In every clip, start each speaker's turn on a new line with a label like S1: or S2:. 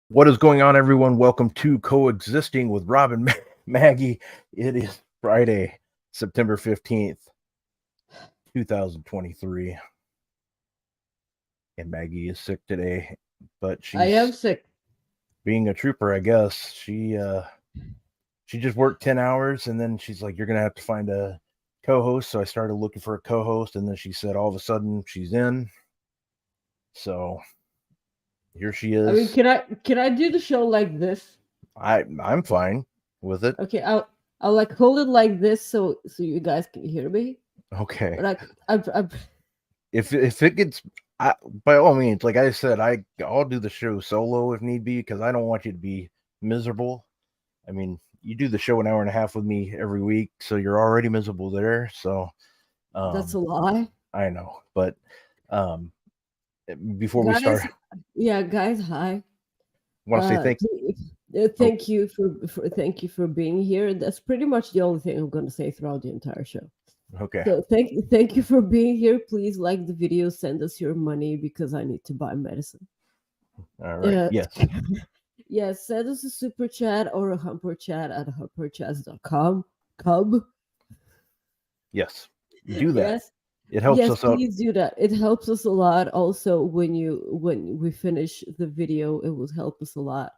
S1: What is going on, everyone? Welcome to Coexisting with Rob and Maggie. It is Friday, September 15th, 2023. And Maggie is sick today, but
S2: I am
S1: she's
S2: sick.
S1: being a trooper, I guess. She just worked 10 hours and then she's like, you're going to have to find a co-host. So I started looking for a co-host and then she said all of a sudden she's in. So here she
S2: I mean,
S1: is.
S2: can I do the show like this?
S1: I'm fine with it.
S2: Okay, I'll like hold it like this so you guys can hear me.
S1: Okay.
S2: But I
S1: If it gets, by all means, like I said, I'll do the show solo if need be because I don't want you to be miserable. I mean, you do the show an hour and a half with me every week, so you're already miserable there. So,
S2: that's a
S1: um,
S2: lie,
S1: I know, but um, before we start,
S2: guys. Yeah, guys. Hi.
S1: I want to say Oh,
S2: Thank you for being here. That's pretty much the only thing I'm going to say throughout the entire show.
S1: okay,
S2: So thank you for being here. Please like the video, send us your money because I need to buy medicine.
S1: all right,
S2: Yeah.
S1: yes,
S2: Yes, send us a super chat or a humper chat at humperchats.com. Cub.
S1: yes, do that.
S2: Yes.
S1: It helps
S2: Yes,
S1: us out.
S2: please do that. It helps us a lot. Also, when we finish the video, it will help us a lot.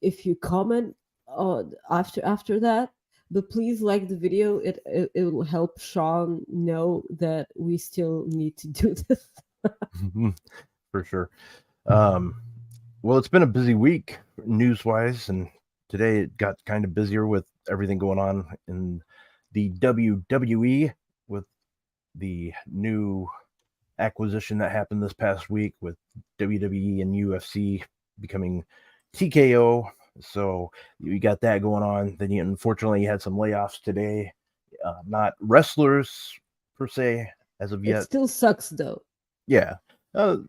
S2: If you comment after that, but please like the video. It will help Sean know that we still need to do this.
S1: For sure. Um, well, it's been a busy week news wise, and today it got kind of busier with everything going on in the WWE with the new acquisition that happened this past week with WWE and UFC becoming TKO. So you got that going on. Then unfortunately you had some layoffs today. Not wrestlers per se as of
S2: It
S1: yet.
S2: still sucks though.
S1: Yeah, to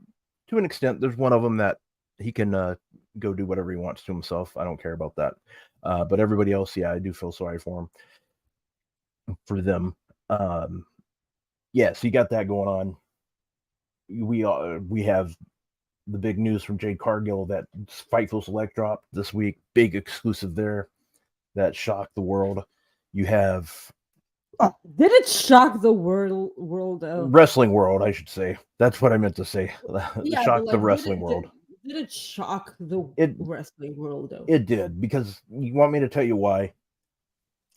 S1: an extent. There's one of them that he can go do whatever he wants to himself. I don't care about that. But everybody else, yeah, I do feel sorry for them. Yeah, so you got that going on. We have the big news from Jade Cargill that Fightful Select dropped this week. Big exclusive there that shocked the world. You have
S2: Did it shock the world though?
S1: wrestling world, I should say. That's what I meant to say.
S2: Yeah, but
S1: Shock the
S2: like,
S1: wrestling world.
S2: did it shock the
S1: It
S2: wrestling world though?
S1: it did because you want me to tell you why?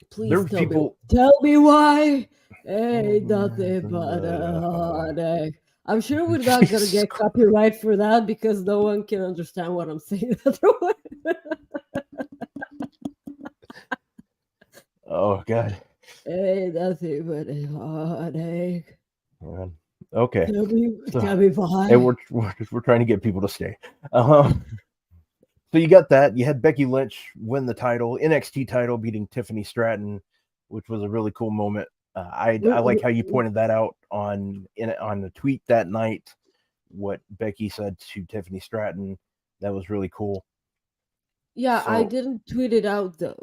S1: There
S2: Please
S1: was people.
S2: tell me why. Ain't nothing but a heartache. I'm sure we're not gonna
S1: Jesus
S2: get
S1: Christ.
S2: copyright for that because no one can understand what I'm saying otherwise.
S1: Oh God.
S2: Ain't nothing but a heartache.
S1: Man. Okay. So
S2: Tell me
S1: and
S2: why.
S1: we're trying to get people to stay. So you got that. You had Becky Lynch win the title, NXT title, beating Tiffany Stratton, which was a really cool moment. I like how you pointed that out on the tweet that night. What Becky said to Tiffany Stratton, that was really cool.
S2: Yeah, I
S1: So
S2: didn't tweet it out though.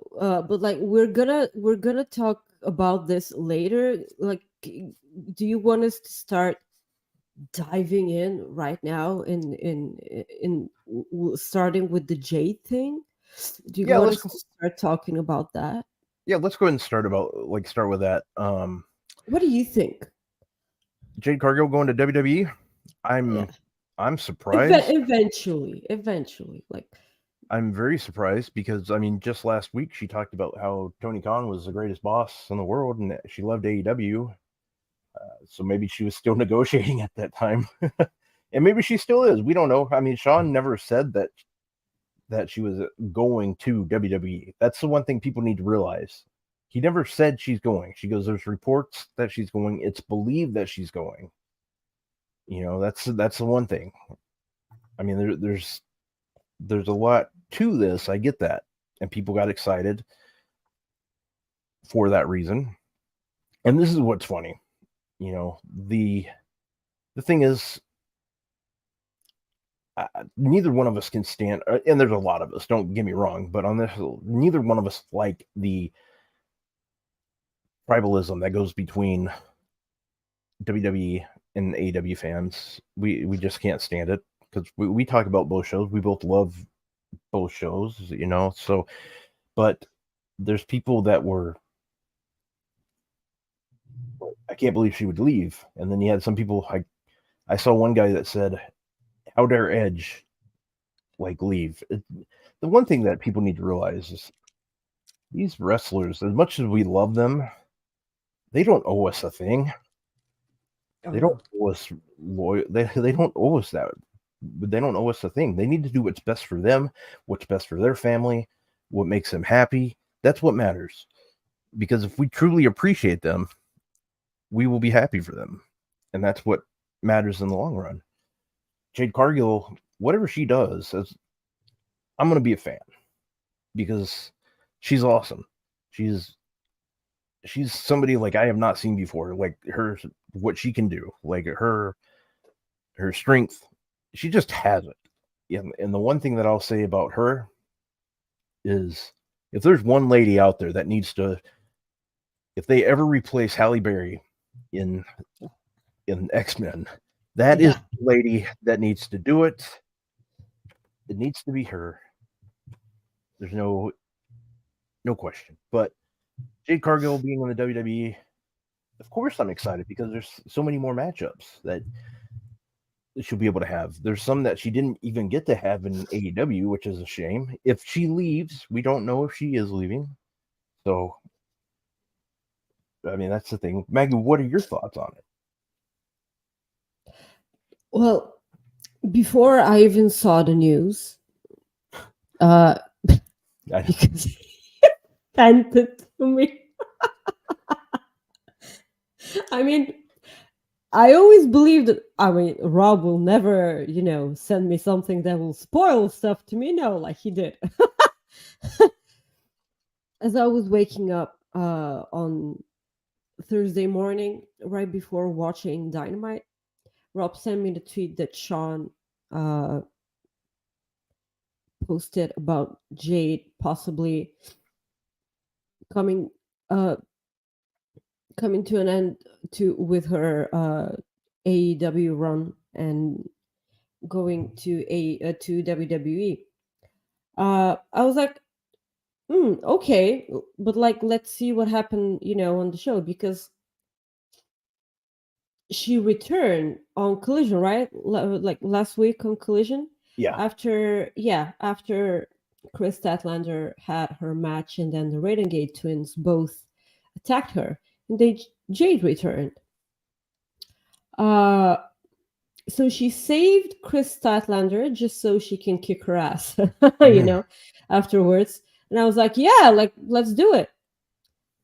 S2: But like we're gonna talk about this later. Like, do you want us to start diving in right now starting with the Jade thing? Do you
S1: yeah,
S2: want us to start talking about that?
S1: let's go ahead and start with that.
S2: What do you think?
S1: Jade Cargill going to WWE.
S2: Yeah,
S1: I'm surprised.
S2: eventually, like,
S1: I'm very surprised because I mean, just last week she talked about how Tony Khan was the greatest boss in the world and that she loved AEW. So maybe she was still negotiating at that time, and maybe she still is. We don't know. I mean, Sean never said that she was going to WWE. That's the one thing people need to realize. He never said she's going. She goes, "There's reports that she's going. It's believed that she's going." You know, that's the one thing. I mean, there's a lot to this. I get that, and people got excited for that reason. And this is what's funny. You know, the thing is, neither one of us can stand, and there's a lot of us. Don't get me wrong, but on this, neither one of us like the tribalism that goes between WWE and AEW fans. We just can't stand it because we talk about both shows. We both love both shows, you know. So, but there's people that were, I can't believe she would leave. And then you had some people, I saw one guy that said, how dare Edge like leave? The one thing that people need to realize is these wrestlers, as much as we love them, they don't owe us a thing. They don't owe us loyal. They don't owe us that. They don't owe us a thing. They need to do what's best for them, what's best for their family, what makes them happy. That's what matters. Because if we truly appreciate them, we will be happy for them. And that's what matters in the long run. Jade Cargill, whatever she does, I'm going to be a fan because she's awesome. She's somebody like I have not seen before. Like what she can do, like her strength, she just has it. And the one thing that I'll say about her is, if there's one lady out there that needs to, if they ever replace Halle Berry in X-Men, that is the lady that needs to do it. It needs to be her. There's no question. But Jade Cargill being in the WWE, of course I'm excited because there's so many more matchups that she'll be able to have. There's some that she didn't even get to have in AEW, which is a shame. If she leaves, we don't know if she is leaving. So, I mean, that's the thing. Maggie, what are your thoughts on it?
S2: Well, before I even saw the news, because he sent it to me. I mean, I always believed that, Rob will never, send me something that will spoil stuff to me. No, like he did. As I was waking up on Thursday morning, right before watching Dynamite, Rob sent me the tweet that Sean posted about Jade possibly coming to an end with her AEW run and going to WWE. I was like, okay, but like, let's see what happened, on the show, because she returned on Collision, right? Like last week on Collision.
S1: Yeah.
S2: After Chris Statlander had her match, and then the Renegade twins both attacked her, and Jade returned. So she saved Chris Statlander just so she can kick her ass, afterwards. And I was like, yeah, like, let's do it.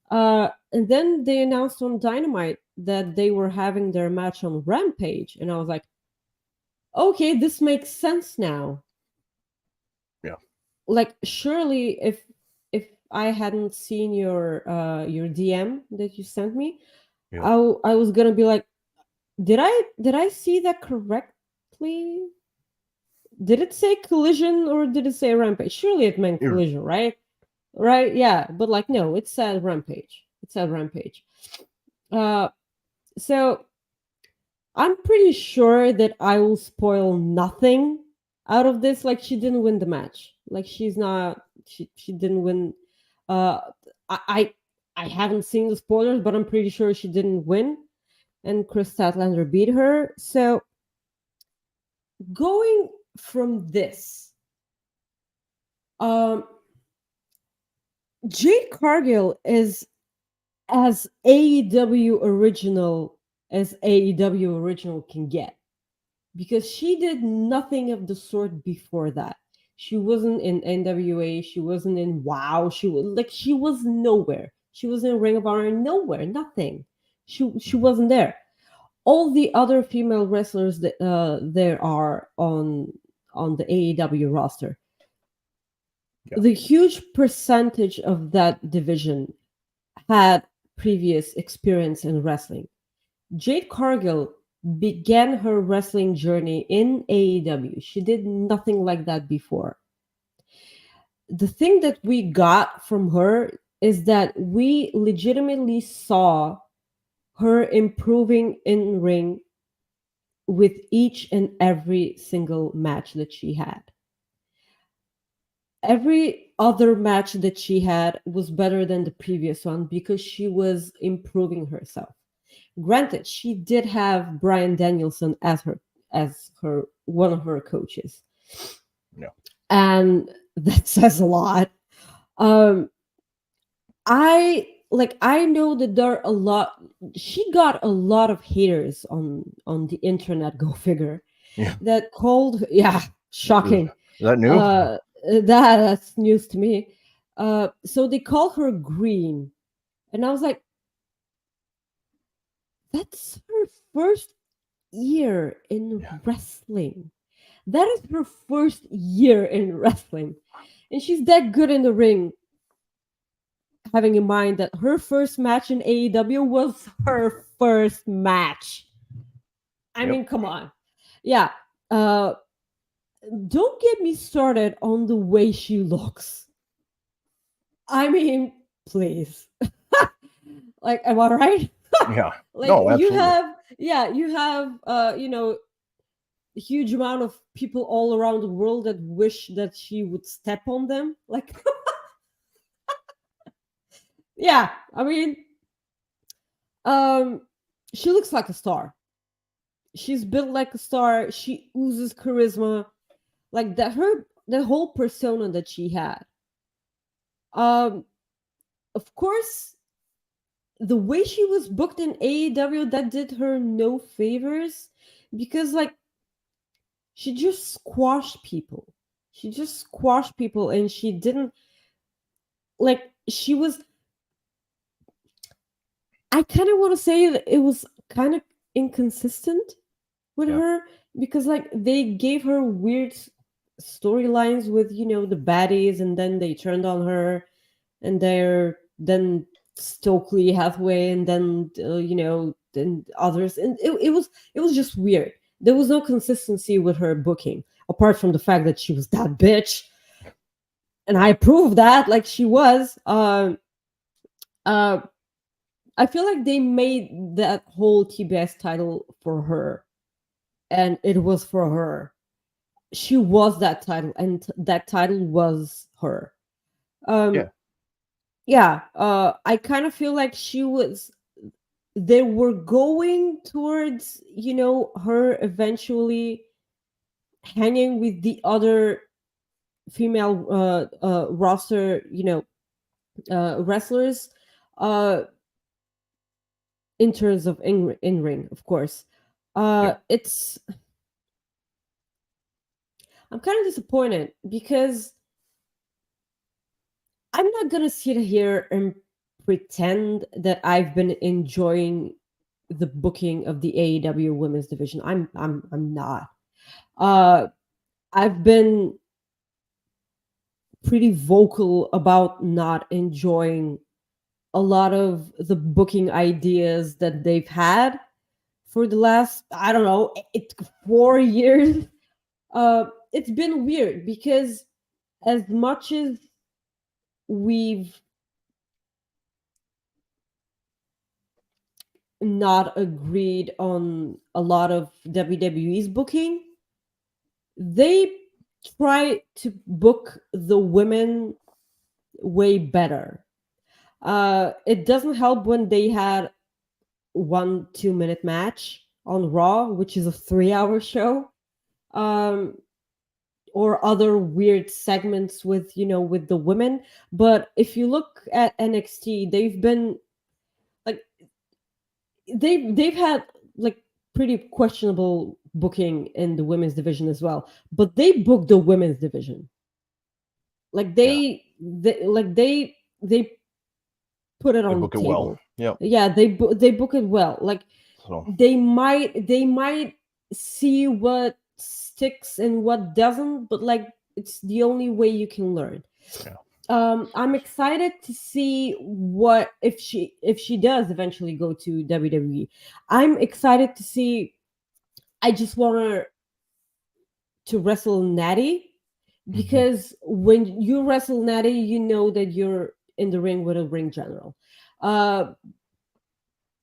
S2: And then they announced on Dynamite that they were having their match on Rampage, and I was like, okay, this makes sense now.
S1: Yeah.
S2: Like, surely if I hadn't seen your DM that you sent me,
S1: Yeah.
S2: I was gonna be like, did I see that correctly? Did it say Collision or did it say Rampage? Surely it meant Collision, right? Right? Yeah, but like, no, it said Rampage. So I'm pretty sure that I will spoil nothing out of this. Like, she didn't win the match. Like, she didn't win. I haven't seen the spoilers, but I'm pretty sure she didn't win, and Chris Statlander beat her. So going from this, Jade Cargill is as AEW original as AEW original can get, because she did nothing of the sort before that. She wasn't in NWA, she wasn't in WoW, she was nowhere. She was in Ring of Honor, nowhere, nothing. She wasn't there. All the other female wrestlers that there are on the AEW roster, the huge percentage of that division had previous experience in wrestling. Jade Cargill began her wrestling journey in AEW. She did nothing like that before. The thing that we got from her is that we legitimately saw her improving in ring with each and every single match that she had. every other match that she had was better than the previous one because she was improving herself. Granted, she did have Brian Danielson as her one of her coaches,
S1: No.
S2: and that says a lot. Um, I know that there are a lot. She got a lot of haters on the internet. Go figure.
S1: Yeah.
S2: That called, yeah,
S1: Is
S2: shocking.
S1: that new?
S2: That's news to me. So they call her Green, and I was like, that's her first year in
S1: Yeah.
S2: wrestling. That is her first year in wrestling, and she's that good in the ring. Having in mind that her first match in AEW was her first match. I
S1: Yep.
S2: mean, come on. Yeah. Uh, don't get me started on the way she looks. I mean, please. Like, am I right?
S1: Yeah.
S2: Like
S1: No, absolutely.
S2: you have a huge amount of people all around the world that wish that she would step on them. Like, yeah, I mean, um, she looks like a star. She's built like a star. She oozes charisma. Like that, the whole persona that she had. Um, of course, the way she was booked in AEW, that did her no favors because like she just squashed people. She just squashed people, and she didn't like. She was. I kind of want to say that it was kind of inconsistent with
S1: Yeah.
S2: her because like they gave her weird storylines with the baddies, and then they turned on her, and they're then Stokely Hathaway, and then then others, and it was just weird. There was no consistency with her booking, apart from the fact that she was that bitch, and I approve that. Like she was. Uh, I feel like they made that whole TBS title for her, and it was for her. She was that title, and that title was her. Um,
S1: Yeah.
S2: yeah, I kind of feel like they were going towards her eventually hanging with the other female roster wrestlers, uh in terms of in ring, of course.
S1: Yeah.
S2: It's I'm kind of disappointed because I'm not gonna sit here and pretend that I've been enjoying the booking of the AEW women's division. I'm not. Uh, I've been pretty vocal about not enjoying a lot of the booking ideas that they've had for the last, I don't know, 4 years. It's been weird because as much as we've not agreed on a lot of WWE's booking, they try to book the women way better. It doesn't help when they had 1 2 minute match on Raw, which is a 3 hour show, um, or other weird segments with the women. But if you look at NXT, they've been like they've had like pretty questionable booking in the women's division as well. But they booked the women's division. Like
S1: Yeah.
S2: they put it
S1: They
S2: on the
S1: book it well.
S2: table.
S1: Yep.
S2: Yeah, they book it well. Like
S1: So
S2: they might see what sticks and what doesn't, but like it's the only way you can learn.
S1: yeah.
S2: I'm excited to see what if she does eventually go to WWE. I'm excited to see. I just want her to wrestle Natty because when you wrestle Natty, you know that you're in the ring with a ring general. Uh,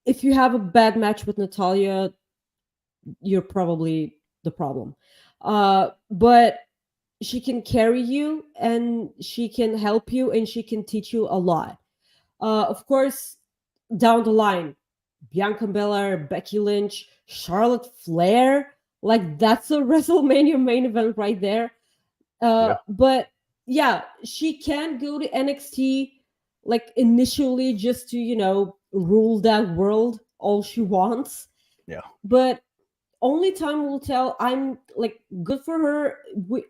S2: if you have a bad match with Natalia, you're probably the problem. But she can carry you, and she can help you, and she can teach you a lot. Of course, down the line, Bianca Belair, Becky Lynch, Charlotte Flair, like that's a WrestleMania main event right there.
S1: Yeah.
S2: But yeah, she can go to NXT like initially just to, rule that world all she wants.
S1: Yeah.
S2: But only time will tell. I'm like, good for her.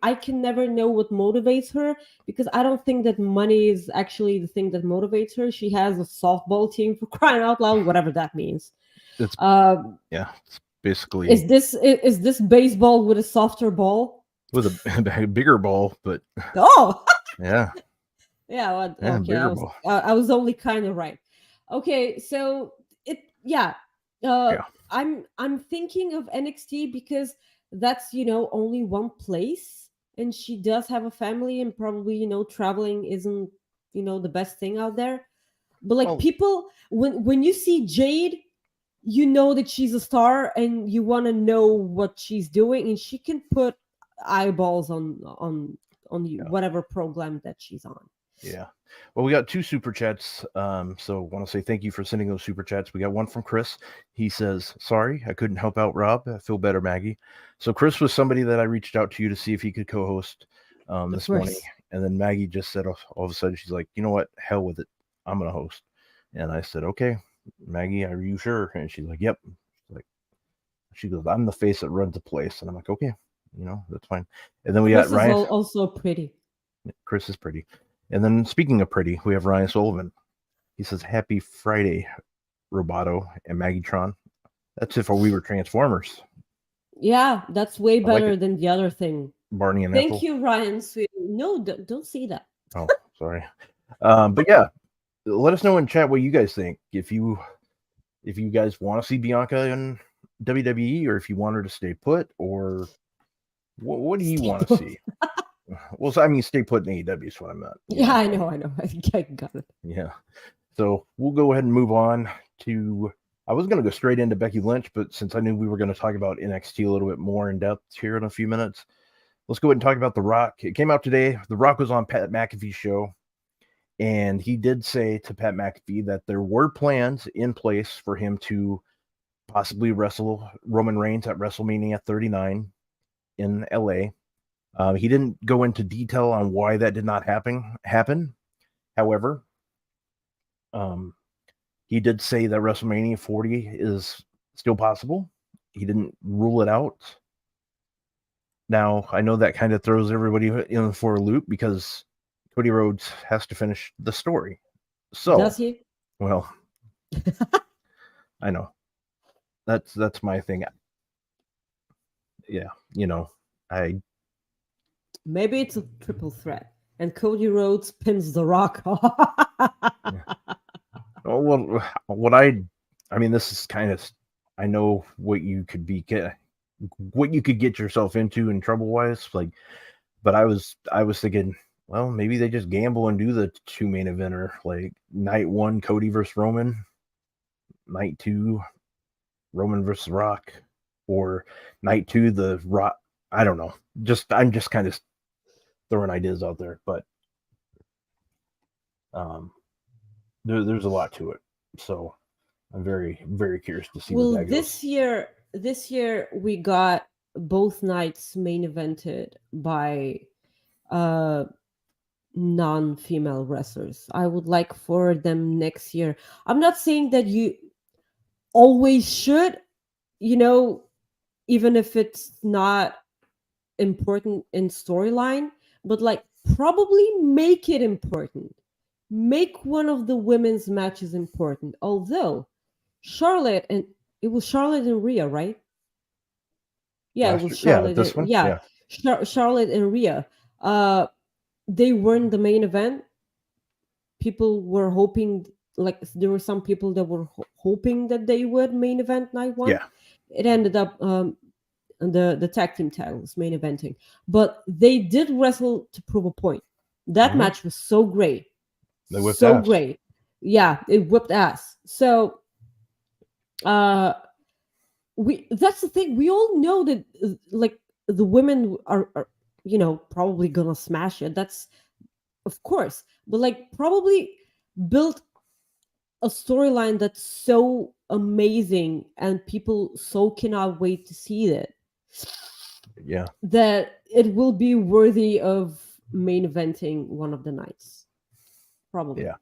S2: I can never know what motivates her, because I don't think that money is actually the thing that motivates her. She has a softball team, for crying out loud, whatever that means.
S1: It's
S2: Um,
S1: yeah. It's basically
S2: is this baseball with a softer ball?
S1: with a bigger ball, but
S2: Oh,
S1: yeah,
S2: yeah. Well,
S1: yeah,
S2: okay,
S1: bigger ball.
S2: I was only kind of right. Okay, so yeah. Uh,
S1: Yeah.
S2: I'm thinking of NXT because that's only one place, and she does have a family, and probably traveling isn't the best thing out there. But like,
S1: Well,
S2: people, when you see Jade, you know that she's a star, and you want to know what she's doing, and she can put eyeballs on you,
S1: yeah.
S2: whatever program that she's on.
S1: Yeah. Well, we got 2 super chats. So want to say thank you for sending those super chats. We got one from Chris. He says, "Sorry, I couldn't help out Rob. I feel better, Maggie." So Chris was somebody that I reached out to you to see if he could co-host
S2: Of
S1: this morning,
S2: course.
S1: and then Maggie just said all of a sudden she's like, "You know what? Hell with it. I'm gonna host." And I said, "Okay, Maggie, are you sure?" And she's like, "Yep." Like she goes, "I'm the face that runs the place," and I'm like, "Okay, that's fine." And then we got
S2: Chris is
S1: Ryan.
S2: also pretty.
S1: Chris is pretty. And then speaking of pretty, we have Ryan Sullivan. He says, "Happy Friday, Roboto and Maggitron." That's if we were Transformers.
S2: Yeah, that's way
S1: I like
S2: better
S1: it.
S2: than the other thing.
S1: Barney and
S2: Thank
S1: Ethel.
S2: you, Ryan Sweet. No, don't say that.
S1: Oh, sorry. But yeah, let us know in chat what you guys think. If you guys want to see Bianca in WWE, or if you want her to stay put, or what do you
S2: Stay
S1: want to
S2: put.
S1: see? Well, so, I mean, stay put in AEW is what I meant.
S2: Yeah, I know. I got it.
S1: Yeah. So we'll go ahead and move on to. I was going to go straight into Becky Lynch, but since I knew we were going to talk about NXT a little bit more in depth here in a few minutes, let's go ahead and talk about The Rock. It came out today. The Rock was on Pat McAfee's show, and he did say to Pat McAfee that there were plans in place for him to possibly wrestle Roman Reigns at WrestleMania 39 in LA. He didn't go into detail on why that did not happen. However, he did say that WrestleMania 40 is still possible. He didn't rule it out. Now, I know that kind of throws everybody in for a loop because Cody Rhodes has to finish the story. So,
S2: Does he?
S1: well, I know. That's my thing. Yeah, I
S2: Maybe it's a triple threat, and Cody Rhodes pins The Rock.
S1: oh, well, I mean, this is kind of, I know what you could get yourself into in trouble wise, like, but I was thinking, well, maybe they just gamble and do the 2 main eventer, like night 1 Cody versus Roman, night 2 Roman versus Rock, or night 2 the Rock. I don't know. I'm just kind of throwing ideas out there, but there's a lot to it. So I'm very, very curious to see what
S2: Well,
S1: that goes.
S2: this year we got both nights main evented by uh non-female wrestlers. I would like for them next year. I'm not saying that you always should, you know, even if it's not important in storyline, but like, probably make it important. Make one of the women's matches important. Although Charlotte and it was Charlotte and Rhea, right? Yeah, it
S1: Last
S2: was
S1: year, yeah,
S2: Charlotte.
S1: this one,
S2: Yeah,
S1: yeah,
S2: Charlotte and Rhea. Uh, they weren't the main event. People were hoping, like, there were some people that were hoping that they would main event night 1.
S1: yeah.
S2: It ended up the tag team titles main eventing, but they did wrestle to prove a point. That
S1: Mm-hmm.
S2: match was so great,
S1: They whipped
S2: so
S1: ass.
S2: great. Yeah, it whipped ass. So uh that's the thing. We all know that like the women are probably gonna smash it. That's of course, but like probably build a storyline that's so amazing and people so cannot wait to see it
S1: Yeah.
S2: that it will be worthy of main eventing one of the nights. Probably.
S1: Yeah.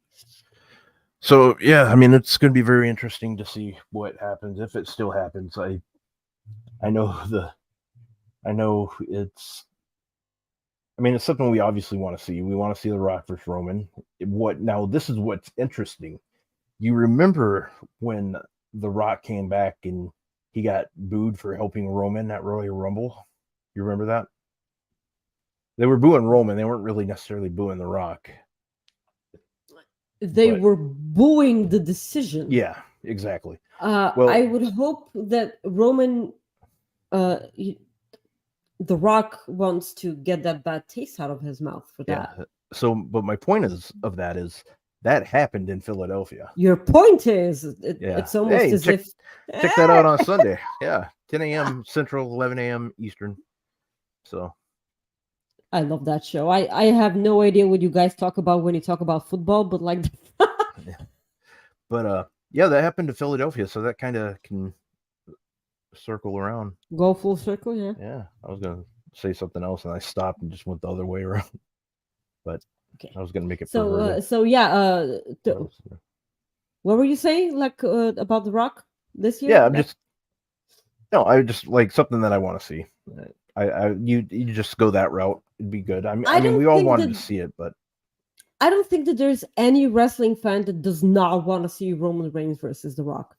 S1: So yeah, I mean, it's going to be very interesting to see what happens if it still happens. I know I know it's. I mean, it's something we obviously want to see. We want to see The Rock versus Roman. What now? This is what's interesting. You remember when The Rock came back and he got booed for helping Roman at Royal Rumble? You remember that? They were booing Roman. They weren't really necessarily booing The Rock.
S2: They
S1: But
S2: were booing the decision.
S1: yeah, exactly.
S2: I
S1: Well,
S2: would hope that Roman, the Rock, wants to get that bad taste out of his mouth for
S1: yeah.
S2: that.
S1: So, but my point is that happened in Philadelphia.
S2: Your point is,
S1: Yeah.
S2: it's almost
S1: Hey,
S2: as
S1: check
S2: if
S1: that out on Sunday. Yeah, 10 a.m. Central, 11 a.m. Eastern. So
S2: I love that show. I have no idea what you guys talk about when you talk about football, but like,
S1: but yeah, that happened to Philadelphia, so that kind of can circle around.
S2: go full circle, yeah.
S1: Yeah, I was gonna say something else and I stopped and just went the other way around. But
S2: Okay.
S1: I was gonna make it
S2: So
S1: perverted.
S2: so yeah. What were you saying, like about The Rock this year?
S1: Yeah, I'm just no, I just like something that I want to see. You just go that route. It'd be good. I mean,
S2: don't
S1: we all
S2: think
S1: wanted
S2: that
S1: to see it, but
S2: I don't think that there's any wrestling fan that does not want to see Roman Reigns versus The Rock.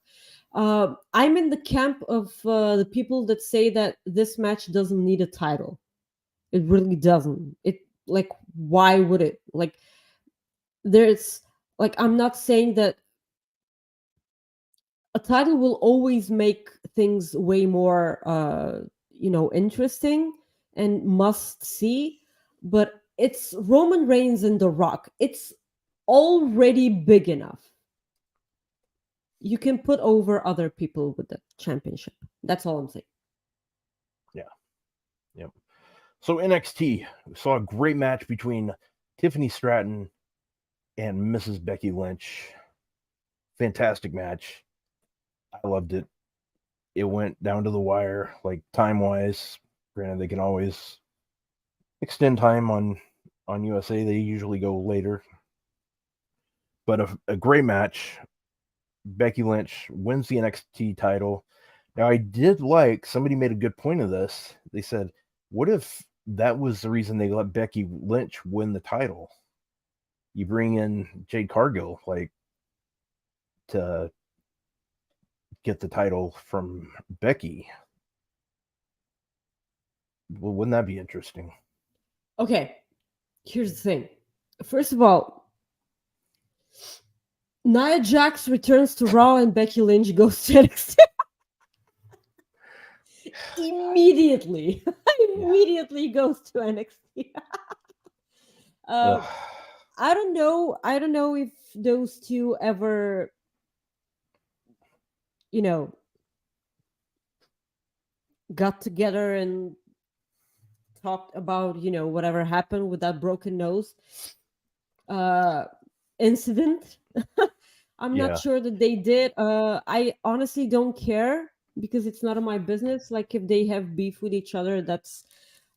S2: I'm in the camp of the people that say that this match doesn't need a title. It really doesn't. It like why would it? Like there's like I'm not saying that a title will always make things way more interesting and must see, but it's Roman Reigns and The Rock. It's already big enough. You can put over other people with the championship. That's all I'm saying.
S1: yeah, yep. So NXT, we saw a great match between Tiffany Stratton and Mrs. Becky Lynch. Fantastic match. I loved it. It went down to the wire, like time wise. Granted, they can always extend time on USA. They usually go later, but a great match. Becky Lynch wins the NXT title. Now, I did like somebody made a good point of this. They said, "What if that was the reason they let Becky Lynch win the title? You bring in Jade Cargill, like to get the title from Becky. Well, wouldn't that be interesting?"
S2: Okay, here's the thing. First of all, Nia Jax returns to Raw and Becky Lynch goes to NXT. Immediately. Immediately goes to NXT.
S1: Ugh.
S2: I don't know. I don't know if those two ever, got together and talked about, whatever happened with that broken nose incident. I'm not
S1: Yeah,
S2: sure that they did. I honestly don't care because it's none of my business. Like if they have beef with each other, that's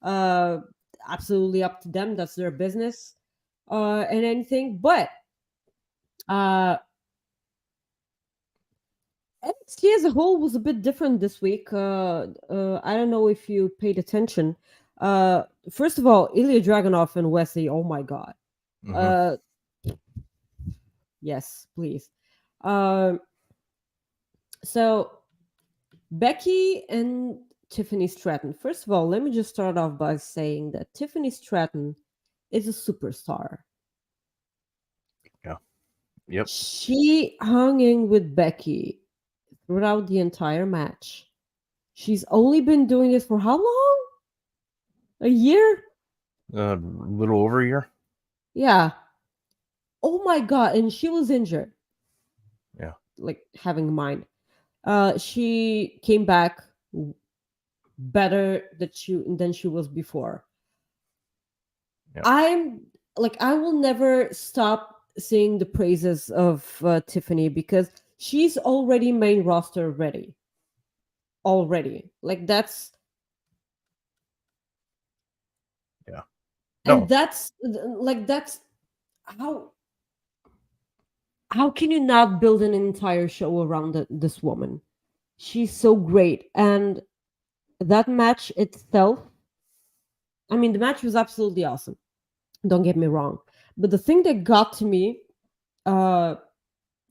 S2: uh absolutely up to them. That's their business. And anything. But NXT as a whole was a bit different this week. I don't know if you paid attention. First of all, Ilya Dragunov and Wesley. Oh my god.
S1: mm-hmm.
S2: Yes, please. Um, so Becky and Tiffany Stratton. First of all, let me just start off by saying that Tiffany Stratton is a superstar.
S1: Yeah, yep.
S2: She hung in with Becky throughout the entire match. She's only been doing this for how long? A year?
S1: A little over a year.
S2: Yeah. Oh my god! And she was injured.
S1: Yeah,
S2: Like having in mind, she came back better than she was before. I'm like, I will never stop singing the praises of Tiffany, because she's already main roster ready. Already. Like that's
S1: Yeah.
S2: and
S1: No.
S2: that's how can you not build an entire show around this woman? She's so great. And that match itself, I mean, the match was absolutely awesome. Don't get me wrong. But the thing that got to me, uh,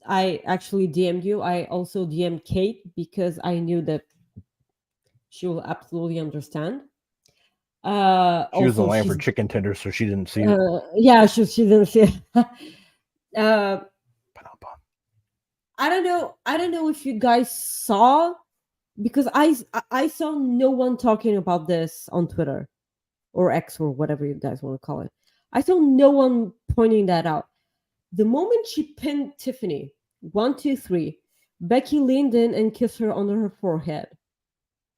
S2: I actually DM'd you. I also DM'd Kate because I knew that she will absolutely understand.
S1: She was in
S2: Also,
S1: line for
S2: she's
S1: chicken tenders, so she didn't see it.
S2: yeah, she didn't see it. uh,
S1: Pa-dum-pum.
S2: I don't know. I don't know if you guys saw, because I saw no one talking about this on Twitter or X or whatever you guys want to call it. I saw no one pointing that out. The moment she pinned Tiffany, 1, 2, 3, Becky leaned in and kissed her under her forehead,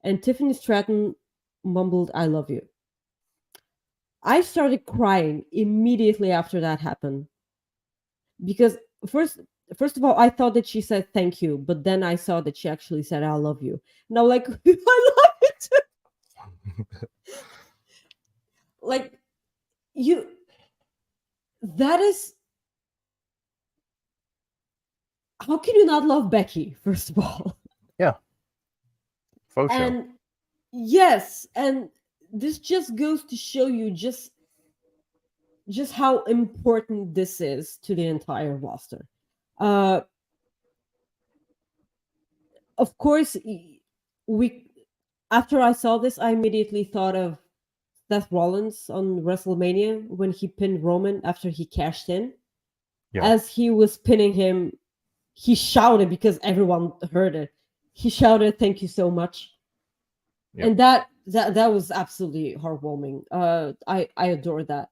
S2: and Tiffany Stratton mumbled, "I love you." I started crying immediately after that happened, because first first of all, I thought that she said thank you, but then I saw that she actually said I love you. Now, like, I love it too. Like, you, that is, how can you not love Becky, first of all?
S1: Yeah. Faux show.
S2: And yes, and this just goes to show you just how important this is to the entire roster. Uh, of course, we after I saw this, I immediately thought of Seth Rollins on WrestleMania when he pinned Roman after he cashed in.
S1: Yeah.
S2: As he was pinning him, he shouted, because everyone heard it. He shouted, "Thank you so much."
S1: Yep.
S2: And that was absolutely heartwarming. I adore that.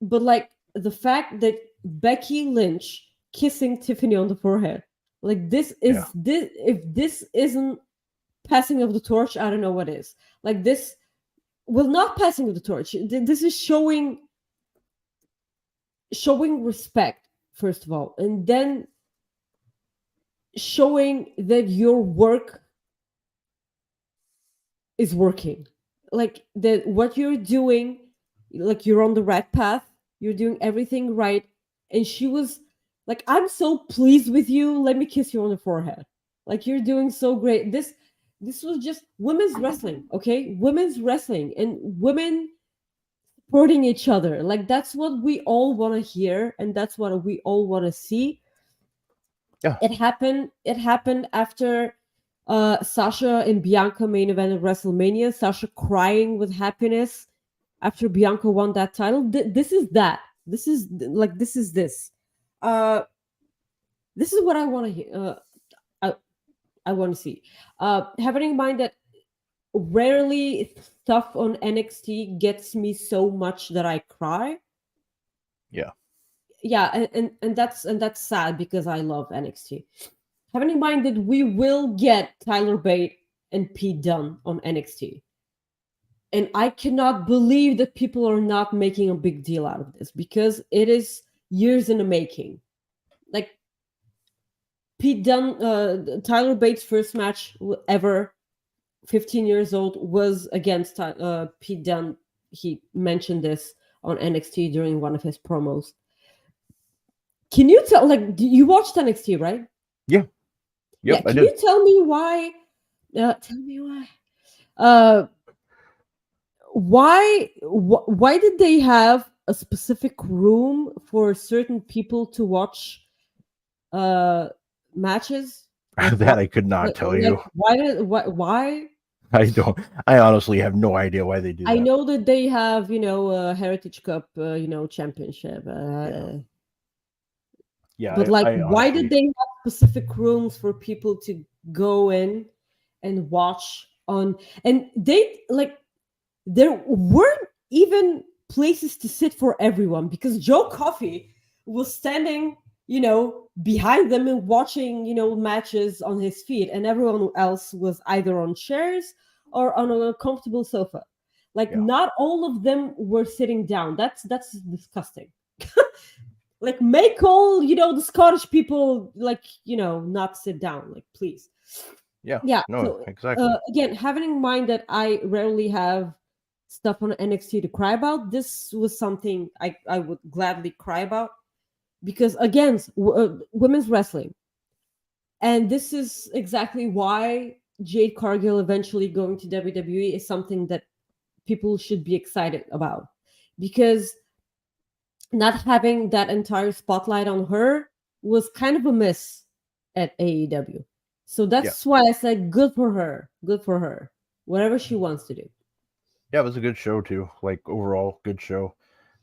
S2: But like the fact that Becky Lynch kissing Tiffany on the forehead, like this is
S1: Yeah.
S2: this if this isn't passing of the torch, I don't know what is. Like this, well, not passing of the torch. This is showing respect, first of all, and then showing that your work is working. Like that what you're doing, like you're on the right path, you're doing everything right. And she was like, "I'm so pleased with you, let me kiss you on the forehead. Like, you're doing so great." This was just women's wrestling, okay? Women's wrestling and women supporting each other. Like, that's what we all want to hear, and that's what we all want to see.
S1: Yeah.
S2: It happened after Sasha and Bianca main event at WrestleMania. Sasha crying with happiness after Bianca won that title. This is that. This is like this is this. Uh, this is what I want to hear. I want to see. Having in mind that rarely stuff on NXT gets me so much that I cry.
S1: Yeah.
S2: Yeah, and that's sad, because I love NXT. Having in mind that we will get Tyler Bate and Pete Dunne on NXT. And I cannot believe that people are not making a big deal out of this, because it is years in the making. Like, Pete Dunne, Tyler Bates' first match ever, 15 years old, was against Pete Dunne. He mentioned this on NXT during one of his promos. Can you tell, like, you watched NXT, right?
S1: Yeah. Yep,
S2: Yeah,
S1: I
S2: can
S1: did.
S2: you tell me why? Tell me why. Uh, why did they have a specific room for certain people to watch matches? Like,
S1: That I could not tell you.
S2: Why?
S1: I honestly have no idea why they do
S2: I
S1: that.
S2: know that they have, a Heritage Cup, championship.
S1: Yeah,
S2: But like,
S1: I
S2: why did
S1: honestly,
S2: they have specific rooms for people to go in and watch on? And they, like, there weren't even places to sit for everyone, because Joe Coffey was standing, behind them and watching, matches on his feet, and everyone else was either on chairs or on a comfortable sofa. Like
S1: Yeah.
S2: not all of them were sitting down. That's disgusting. Like make all the Scottish people like not sit down. Like please.
S1: Yeah.
S2: Yeah.
S1: No,
S2: So
S1: exactly.
S2: again, having in mind that I rarely have stuff on NXT to cry about, this was something I would gladly cry about because again, women's wrestling, and this is exactly why Jade Cargill eventually going to WWE is something that people should be excited about because not having that entire spotlight on her was kind of a miss at AEW. So
S1: Yeah.
S2: that's why I said good for her. Good for her. Whatever she wants to do.
S1: Yeah, it was a good show too. Like overall, good show.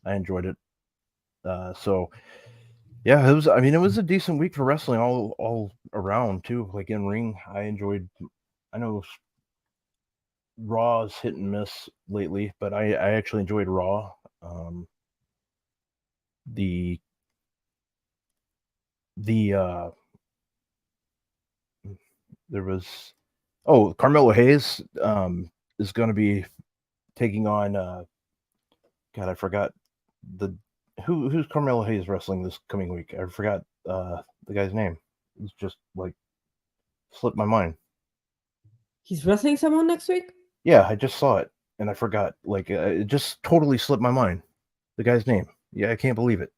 S1: I enjoyed it. So yeah, it was. I mean, it was a decent week for wrestling all around too. Like in ring, I enjoyed. I know Raw's hit and miss lately, but I actually enjoyed Raw. The the there was Carmelo Hayes is going to be taking on God, I forgot the who's Carmelo Hayes wrestling this coming week. I forgot the guy's name. It's just like slipped my mind.
S2: He's wrestling someone next week?
S1: Yeah, I just saw it and I forgot. Like it just totally slipped my mind. The guy's name. Yeah, I can't believe it.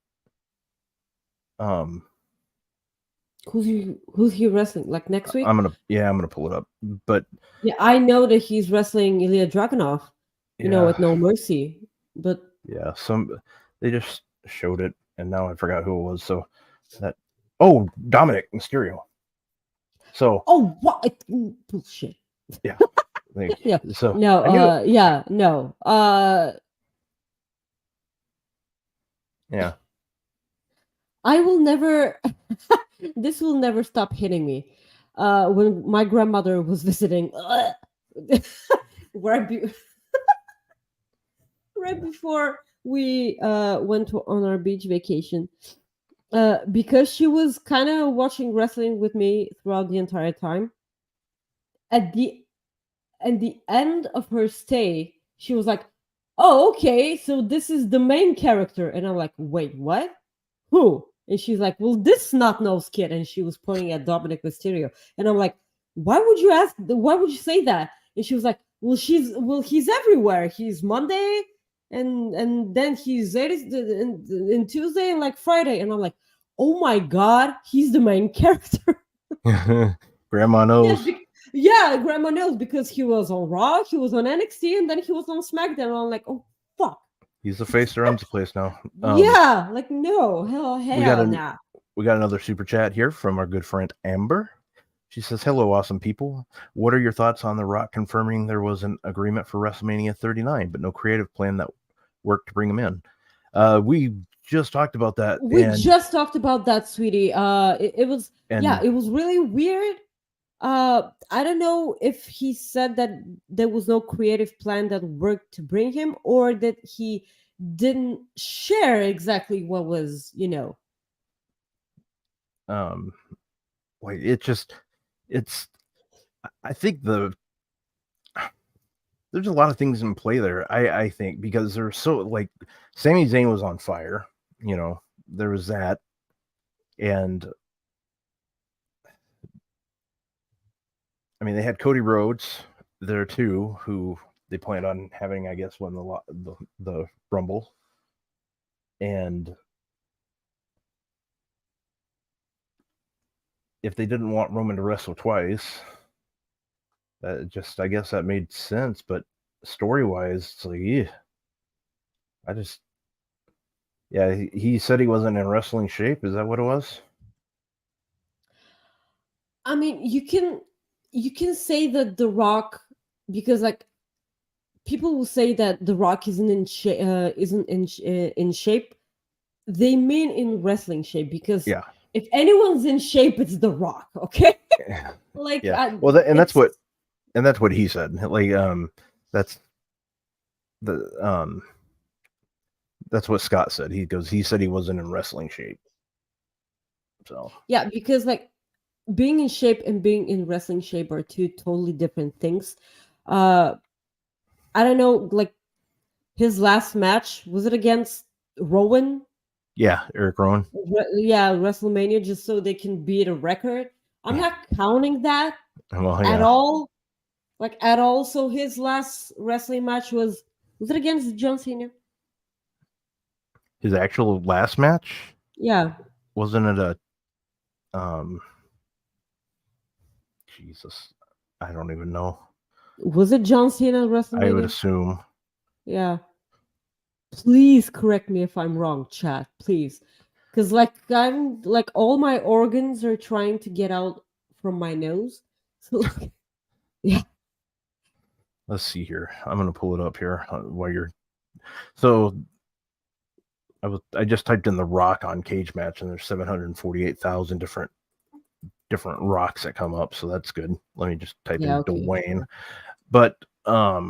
S2: Who's he wrestling? Like next week?
S1: I'm gonna pull it up. But
S2: Yeah, I know that he's wrestling Ilya Dragunov,
S1: yeah,
S2: with No Mercy. But
S1: yeah, they just showed it and now I forgot who it was. So that Dominic Mysterio. So
S2: what bullshit.
S1: yeah. Like,
S2: Yeah.
S1: so
S2: No,
S1: I knew it.
S2: yeah, no.
S1: Yeah.
S2: I will never this will never stop hitting me. When my grandmother was visiting right, right before we went on our beach vacation, because she was kind of watching wrestling with me throughout the entire time. At the end of her stay, she was like, "Oh, okay, so this is the main character," and I'm like, "Wait, what? Who?" And she's like, "Well, this snot-nosed kid," and she was pointing at Dominic Mysterio, and I'm like, "Why would you ask? Why would you say that?" And she was like, he's everywhere. He's Monday, and then he's in Tuesday and like Friday," and I'm like, "Oh my god, he's the main character."
S1: Grandma knows.
S2: Yeah, Grandma knows because he was on Raw, he was on NXT, and then he was on SmackDown. And I'm like, oh fuck.
S1: He's the face that runs the place now.
S2: Yeah, like no, hell nah.
S1: We got another super chat here from our good friend Amber. She says, "Hello, awesome people. What are your thoughts on The Rock confirming there was an agreement for WrestleMania 39, but no creative plan that worked to bring him in?" We just talked about that.
S2: We just talked about that, sweetie. It was
S1: and
S2: it was really weird. I don't know if he said that there was no creative plan that worked to bring him, or that he didn't share exactly what was,
S1: like it's I think there's a lot of things in play there. I think because there's so like Sami Zayn was on fire, there was that, and I mean they had Cody Rhodes there too, who they planned on having, I guess, win the Rumble, and if they didn't want Roman to wrestle twice, that just, I guess that made sense. But story wise, it's like, he said he wasn't in wrestling shape. Is that what it was?
S2: I mean, you can say that The Rock, because like people will say that The Rock isn't in shape. They mean in wrestling shape, because
S1: Yeah.
S2: if anyone's in shape, it's The Rock. Okay, like
S1: yeah. Well, that's what he said. Like that's the that's what Scott said. He said he wasn't in wrestling shape. So
S2: yeah, because like being in shape and being in wrestling shape are two totally different things. I don't know, like his last match, was it against Rowan?
S1: Yeah, Eric Rowan.
S2: Yeah, WrestleMania, just so they can beat a record. I'm not counting that
S1: Well,
S2: at
S1: yeah,
S2: all. Like at all. So his last wrestling match was it against John Cena?
S1: his actual last match,
S2: Yeah.
S1: wasn't it a Jesus, I don't even know.
S2: Was it John Cena at
S1: I would
S2: WrestleMania?
S1: assume.
S2: Yeah. Please correct me if I'm wrong, chat. Please. Cause like I'm like all my organs are trying to get out from my nose. So yeah.
S1: Let's see here. I'm gonna pull it up here while you're. So I just typed in the Rock on cage match, and there's 748,000 different rocks that come up. So that's good. Let me just type
S2: Yeah,
S1: in
S2: okay.
S1: Dwayne. But I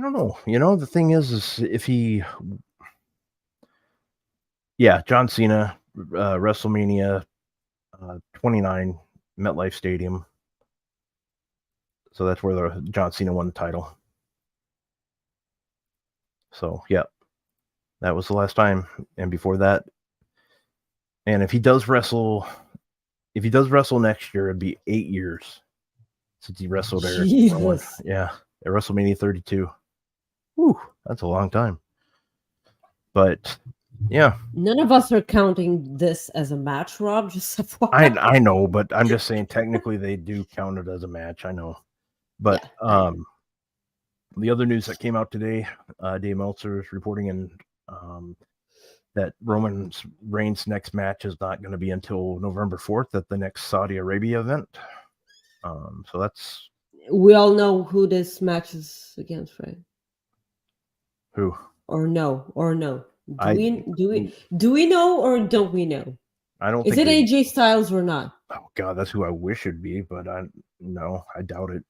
S1: don't know. The thing is if he, yeah, John Cena, WrestleMania 29, MetLife Stadium. So that's where the John Cena won the title. So yeah, that was the last time. And before that, and if he does wrestle next year, it'd be 8 years since he wrestled Eric Rowan.
S2: Jesus.
S1: Yeah, at WrestleMania 32. Whew, that's a long time. But yeah,
S2: None of us are counting this as a match, Rob. Just
S1: I know, but I'm just saying technically they do count it as a match. I know, but
S2: yeah.
S1: the other news that came out today, Dave Meltzer is reporting that Roman Reigns' next match is not going to be until November 4th at the next Saudi Arabia event. So that's
S2: We all know who this match is against, right?
S1: who
S2: Or no? Do
S1: I
S2: we know or don't we know?
S1: I don't
S2: Is
S1: think
S2: it
S1: they.
S2: AJ Styles or not?
S1: Oh God, that's who I wish it'd be, but I doubt it.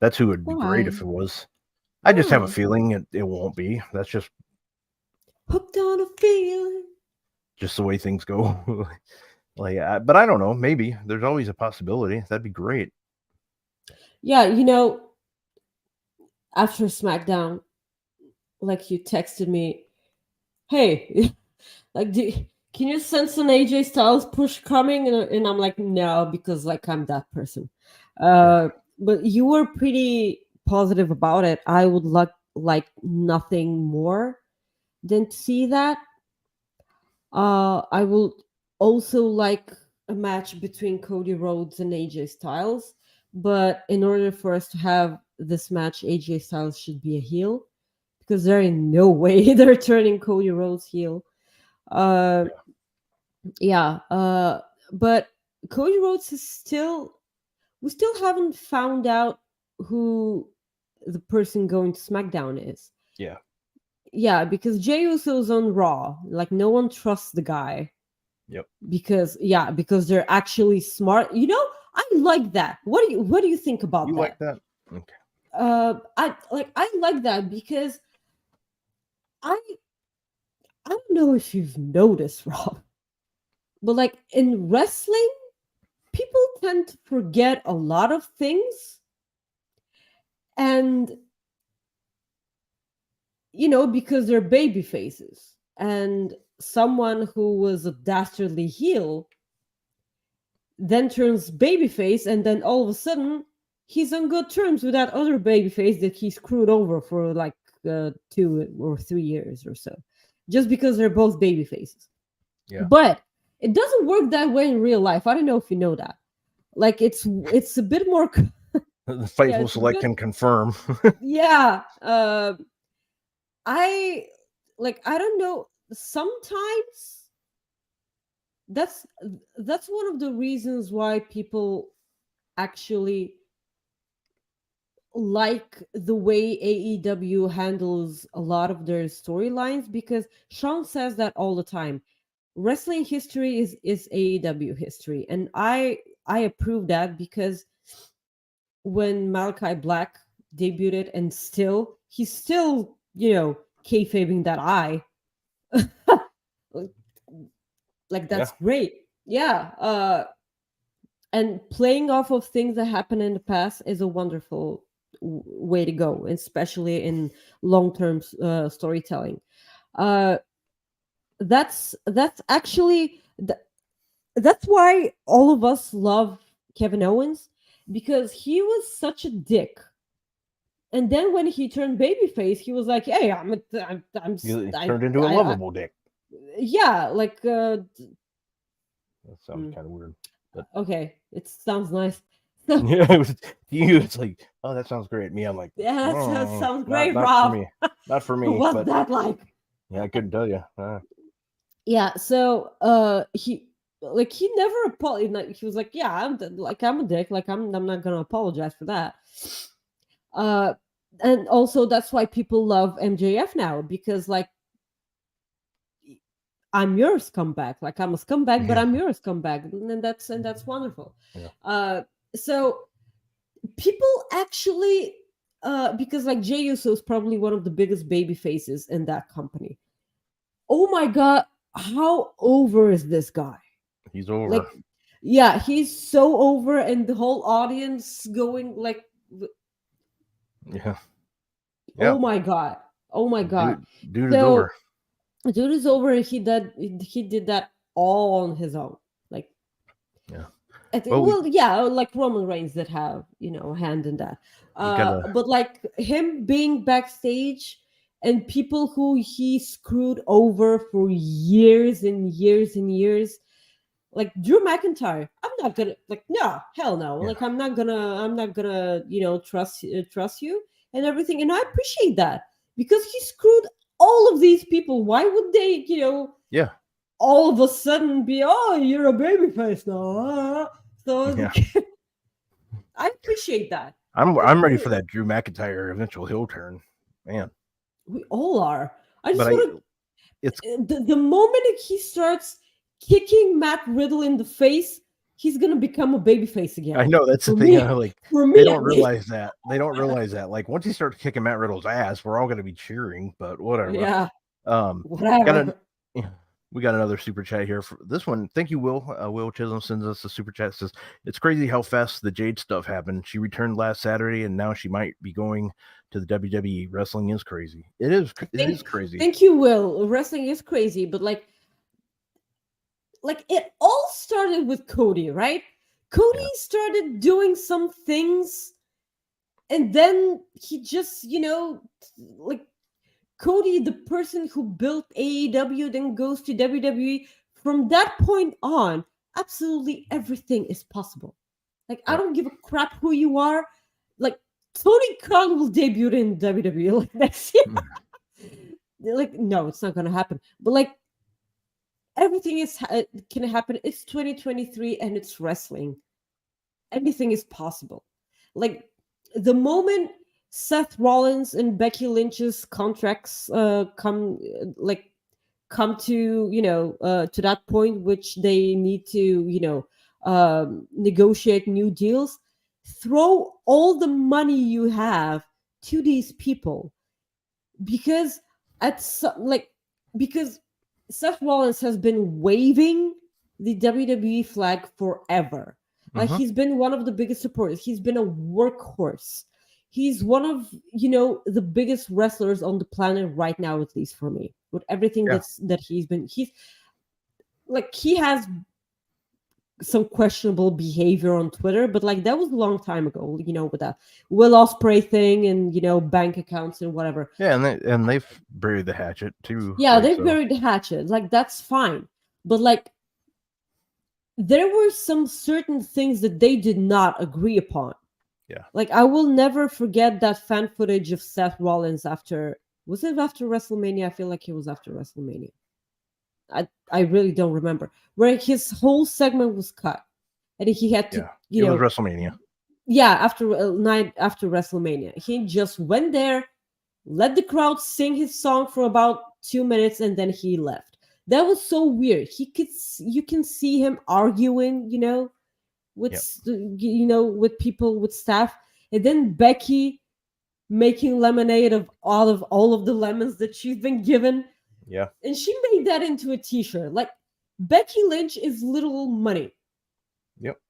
S1: That's who would be great if
S2: Why?
S1: it was. I just have a
S2: Why?
S1: feeling it won't be. That's
S2: Hooked on a feeling.
S1: just the way things go. But I don't know. Maybe there's always a possibility. That'd be great.
S2: Yeah, after SmackDown, like you texted me, hey, like, can you sense an AJ Styles push coming? And I'm like, no, because like I'm that person.
S1: Yeah.
S2: But you were pretty positive about it. I would like nothing more than to see that. I will also like a match between Cody Rhodes and AJ Styles. But in order for us to have this match, AJ Styles should be a heel because there ain't no way they're turning Cody Rhodes heel. Uh, yeah. But Cody Rhodes is we still haven't found out who the person going to SmackDown is.
S1: Yeah.
S2: Yeah, because Jey Uso's on Raw. Like no one trusts the guy.
S1: Yep.
S2: Because they're actually smart. I like that. What do you think about
S1: You
S2: that?
S1: like that? Okay.
S2: I like that because I I don't know if you've noticed, Rob, but like in wrestling, people tend to forget a lot of things, and because they're baby faces, and someone who was a dastardly heel then turns babyface, and then all of a sudden he's on good terms with that other babyface that he screwed over for like 2 or 3 years or so, just because they're both babyfaces.
S1: Yeah.
S2: But it doesn't work that way in real life. I don't know if you know that. Like it's a bit more.
S1: The faithful
S2: It's a
S1: select
S2: bit.
S1: can confirm.
S2: Yeah. I I don't know. Sometimes that's one of the reasons why people actually like the way AEW handles a lot of their storylines, because Sean says that all the time. Wrestling history is AEW history, and I approve that, because when Malachi Black debuted, and he's still kayfabing that eye. Like
S1: Yeah.
S2: that's great. Yeah. And playing off of things that happened in the past is a wonderful way to go, especially in long-term storytelling. Uh, that's actually that's why all of us love Kevin Owens, because he was such a dick. And then when he turned babyface, he was like, "Hey,
S1: He turned into a lovable dick.
S2: yeah, like
S1: That sounds kind of weird. But
S2: okay, it sounds nice."
S1: yeah, it was you. It's like, oh, that sounds great. Me, I'm like,
S2: Yeah, that sounds great,
S1: not
S2: Rob.
S1: for me. Not for me.
S2: What's
S1: but
S2: that like?
S1: yeah, I couldn't tell you.
S2: Yeah, so he never apologized. Like, he was like, "Yeah, I'm a dick. Like I'm not gonna apologize for that." Uh, and also that's why people love MJF now, because like I'm your scumbag. Like I'm a scumbag, but I'm your scumbag, and that's wonderful.
S1: Yeah.
S2: So people actually, because like Jey Uso is probably one of the biggest baby faces in that company. Oh my god, how over is this guy?
S1: He's over.
S2: Like, yeah, he's so over, and the whole audience going like,
S1: yeah.
S2: oh my god, oh my god.
S1: Dude is
S2: So
S1: over.
S2: dude is over, and he did that all on his own. Like,
S1: Yeah.
S2: I think, yeah, like Roman Reigns that have a hand in that. But like him being backstage and people who he screwed over for years and years and years, like Drew McIntyre, I'm not gonna like no, hell no.
S1: Yeah.
S2: Like I'm not gonna trust you and everything. And I appreciate that, because he screwed all of these people. Why would they
S1: Yeah.
S2: all of a sudden be, oh, you're a babyface now? So
S1: Yeah.
S2: I appreciate that.
S1: I'm ready for that Drew McIntyre eventual heel turn, man.
S2: We all are. I just
S1: But
S2: want
S1: it's
S2: the moment he starts kicking Matt Riddle in the face, he's gonna become a babyface again.
S1: I know that's the thing. Like
S2: for me,
S1: they don't realize that. They don't realize that. Like once he starts kicking Matt Riddle's ass, we're all gonna be cheering. But whatever.
S2: Yeah.
S1: Whatever. We got another super chat here for this one. Thank you, Will. Will Chisholm sends us a super chat. Says it's crazy how fast the Jade stuff happened. She returned last Saturday, and now she might be going to the WWE. Wrestling is crazy. It is crazy.
S2: Thank you, Will. Wrestling is crazy, but like it all started with Cody, right? Cody started doing some things, and then he just, like Cody, the person who built AEW, then goes to WWE. From that point on, absolutely everything is possible. Like, I don't give a crap who you are. Like, Tony Khan will debut in WWE like next year. Like, no, it's not gonna happen. But like, everything can happen. It's 2023 and it's wrestling. Anything is possible. Like, the moment Seth Rollins and Becky Lynch's contracts come to to that point, which they need to negotiate new deals, throw all the money you have to these people, because because Seth Rollins has been waving the WWE flag forever. Like, he's been one of the biggest supporters. He's been a workhorse. He's one of the biggest wrestlers on the planet right now, at least for me. With everything that he's he has some questionable behavior on Twitter, but like that was a long time ago. With that Will Ospreay thing and bank accounts and whatever.
S1: Yeah, and they've buried the hatchet too.
S2: Yeah, they've buried the hatchet. Like, that's fine, but like, there were some certain things that they did not agree upon.
S1: Yeah.
S2: Like, I will never forget that fan footage of Seth Rollins was it after WrestleMania? I feel like it was after WrestleMania. I really don't remember. Where his whole segment was cut. And he had to,
S1: it was WrestleMania.
S2: Yeah, after night after WrestleMania. He just went there, let the crowd sing his song for about 2 minutes, and then he left. That was so weird. You can see him arguing, with with people, with staff, and then Becky making lemonade of all of the lemons that she's been given.
S1: Yeah,
S2: and she made that into a T-shirt. Like, Becky Lynch is little money.
S1: Yep.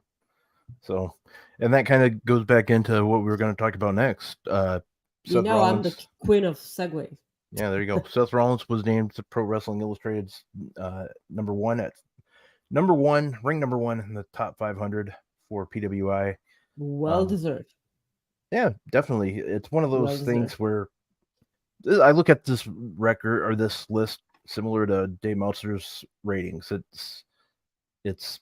S1: So, and that kind of goes back into what we were going to talk about next. Seth
S2: I'm the
S1: Rollins.
S2: queen of segues.
S1: Yeah, there you go. Seth Rollins was named to Pro Wrestling Illustrated's number one ring number one in the top 500 for PWI.
S2: Well deserved.
S1: Yeah, definitely. It's one of those
S2: Well
S1: things
S2: deserved.
S1: where I look at this record or this list similar to Dave Meltzer's ratings. It's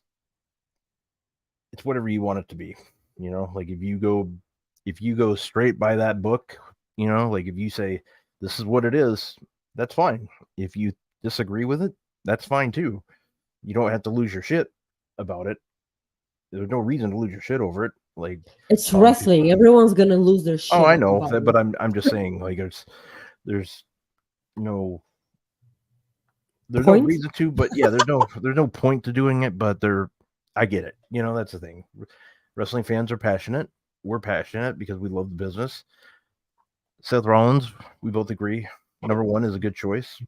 S1: whatever you want it to be. Like if you go straight by that book, like if you say this is what it is, that's fine. If you disagree with it, that's fine too. You don't have to lose your shit about it. There's no reason to lose your shit over it. Like
S2: It's wrestling. Everyone's gonna lose their shit.
S1: I know
S2: about
S1: that,
S2: it.
S1: but I'm just saying, like there's no there's no
S2: Point?
S1: reason to, but yeah, there's no point to doing it, but I get it. That's the thing. Wrestling fans are passionate. We're passionate because we love the business. Seth Rollins, we both agree, number one is a good choice.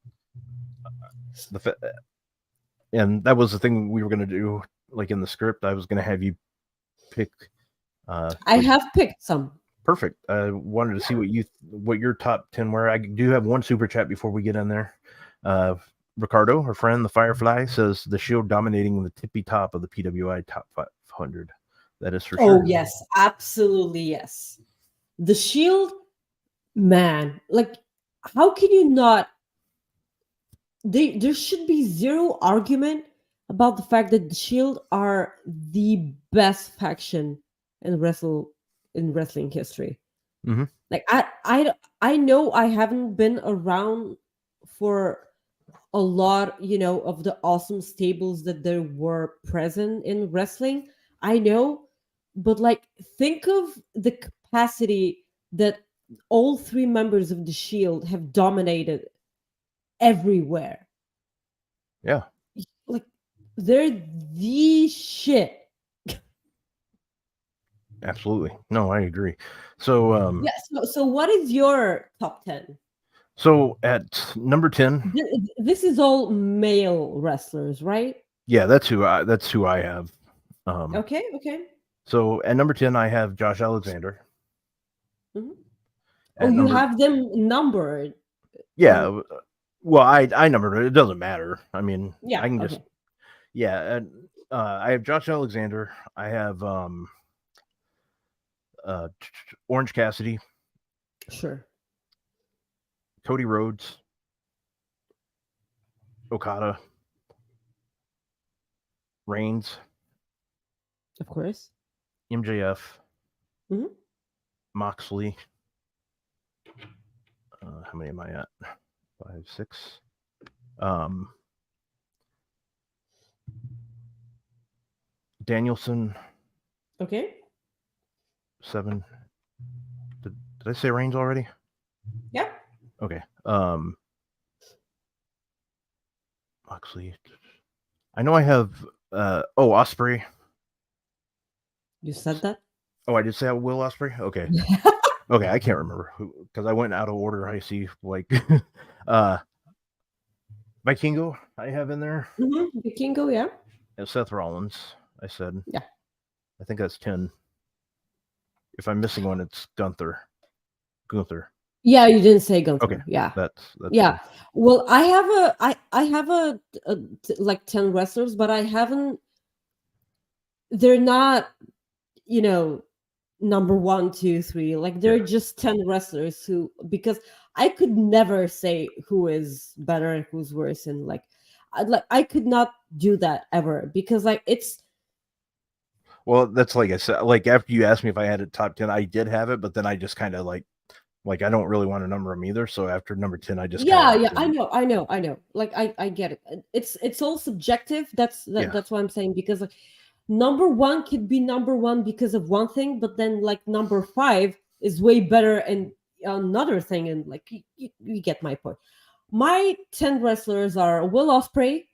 S1: And that was the thing we were going to do, like in the script. I was going to have you pick.
S2: I have picked some.
S1: Perfect. I wanted to see what your top 10 were. I do have one super chat before we get in there. Ricardo, our friend, the Firefly, says the Shield dominating the tippy top of the PWI top 500. That is for sure.
S2: Oh yes, absolutely yes. The Shield, man, like how can you not? There should be zero argument about the fact that the Shield are the best faction in wrestling history.
S1: Mm-hmm.
S2: Like I know I haven't been around for a lot, of the awesome stables that there were present in wrestling. I know, but like think of the capacity that all three members of the Shield have dominated everywhere.
S1: Yeah.
S2: Like they're the shit.
S1: Absolutely. No, I agree. So
S2: Yeah, so what is your top 10?
S1: So at number 10,
S2: This is all male wrestlers, right?
S1: yeah, that's who I have.
S2: Okay.
S1: So at number 10, I have Josh Alexander.
S2: Mm-hmm. Oh,
S1: At
S2: you
S1: number,
S2: have them numbered.
S1: yeah. Well, I numbered it. It doesn't matter. I mean,
S2: Yeah.
S1: I can
S2: Okay.
S1: just, yeah. And, I have Josh Alexander. I have Orange Cassidy,
S2: Sure.
S1: Cody Rhodes, Okada, Reigns,
S2: Of course.
S1: MJF,
S2: Mhm.
S1: Moxley. How many am I at? 5, 6. Danielson,
S2: Okay.
S1: 7. Did I say Reigns already?
S2: Yeah.
S1: Okay. Moxley. I know I have Osprey.
S2: You said that?
S1: Oh, I did say Will Osprey? Okay. Okay, I can't remember because I went out of order. I see like Vikingo I have in there.
S2: Mm-hmm. Vikingo, yeah.
S1: And Seth Rollins, I said.
S2: Yeah.
S1: I think that's 10. If I'm missing one, it's Gunther.
S2: Yeah, you didn't say Gunther.
S1: Okay.
S2: Yeah.
S1: That's
S2: Yeah.
S1: 10.
S2: Well, I have like 10 wrestlers, but I haven't. They're not, number 1, 2, 3. Like they're just 10 wrestlers who, because I could never say who is better and who's worse, and like I could not do that ever because like it's.
S1: Well, that's like I said. Like after you asked me if I had a top 10, I did have it, but then I just kind of like I don't really want to number them either. So after number 10, I just
S2: Yeah,
S1: kinda
S2: I know. Like I get it. It's all subjective. That's what I'm saying, because like number 1 could be number 1 because of one thing, but then like number 5 is way better and another thing, and like you get my point. My 10 wrestlers are Will Ospreay,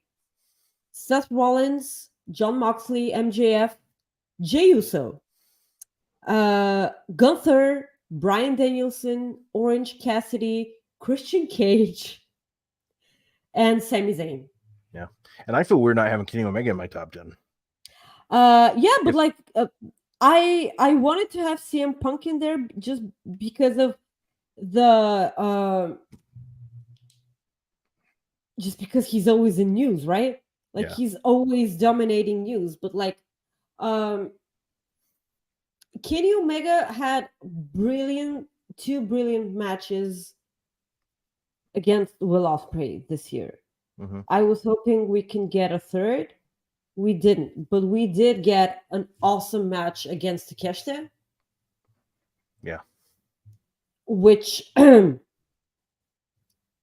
S2: Seth Rollins, John Moxley, MJF, Jey Uso, Gunther, Bryan Danielson, Orange Cassidy, Christian Cage, and Sami Zayn.
S1: Yeah. And I feel weird not having Kenny Omega in my top 10.
S2: Yeah, but
S1: If
S2: like I wanted to have CM Punk in there just because of the just because he's always in news, right? Like
S1: yeah,
S2: he's always dominating news, but like um Kenny Omega had two brilliant matches against Will Ospreay this year.
S1: hmm
S2: I was hoping we can get a third. We didn't, but we did get an awesome match against Takeshita,
S1: yeah,
S2: which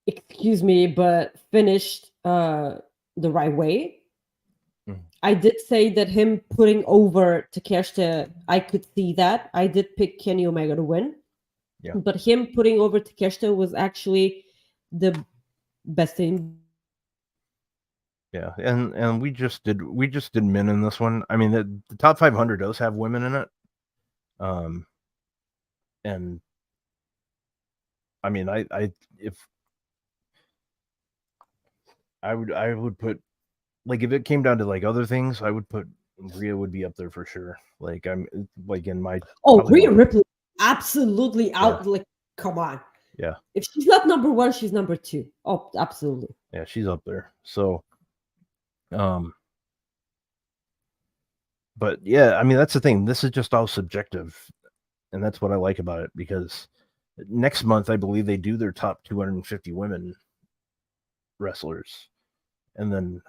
S2: excuse me, but finished the right way.
S1: mhm,
S2: I did say that him putting over Takeshita, I could see that. I did pick Kenny Omega to win,
S1: yeah,
S2: but him putting over Takeshita was actually the best thing.
S1: yeah. And we just did men in this one. I mean, the top 500 does have women in it. Um, and I mean, I if I would put, like, if it came down to like other things, I would put Rhea would be up there for sure. Like I'm like in my
S2: Oh,
S1: probably
S2: Rhea
S1: my
S2: Ripley, absolutely
S1: yeah
S2: out. Like, come on.
S1: yeah
S2: If she's not number one, she's number two. Oh, absolutely.
S1: yeah she's up there. So um, but yeah, I mean that's the thing. This is just all subjective, and that's what I like about it because next month I believe they do their top 250 women wrestlers, and then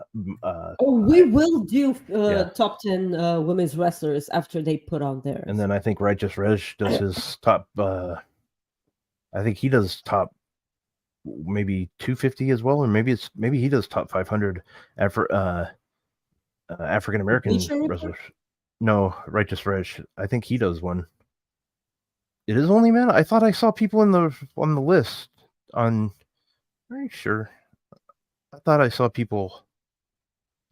S2: Oh, we will do
S1: yeah,
S2: top 10 women's wrestlers after they put on
S1: and
S2: theirs.
S1: then I think Righteous Reg does his top. I think he does top maybe 250 as well, or maybe he does top 500 African American
S2: Bleacher Report?
S1: wrestlers. No, Righteous Reg. I think he does one. It is only men. I thought I saw people on the list. On Very sure. I thought I saw people.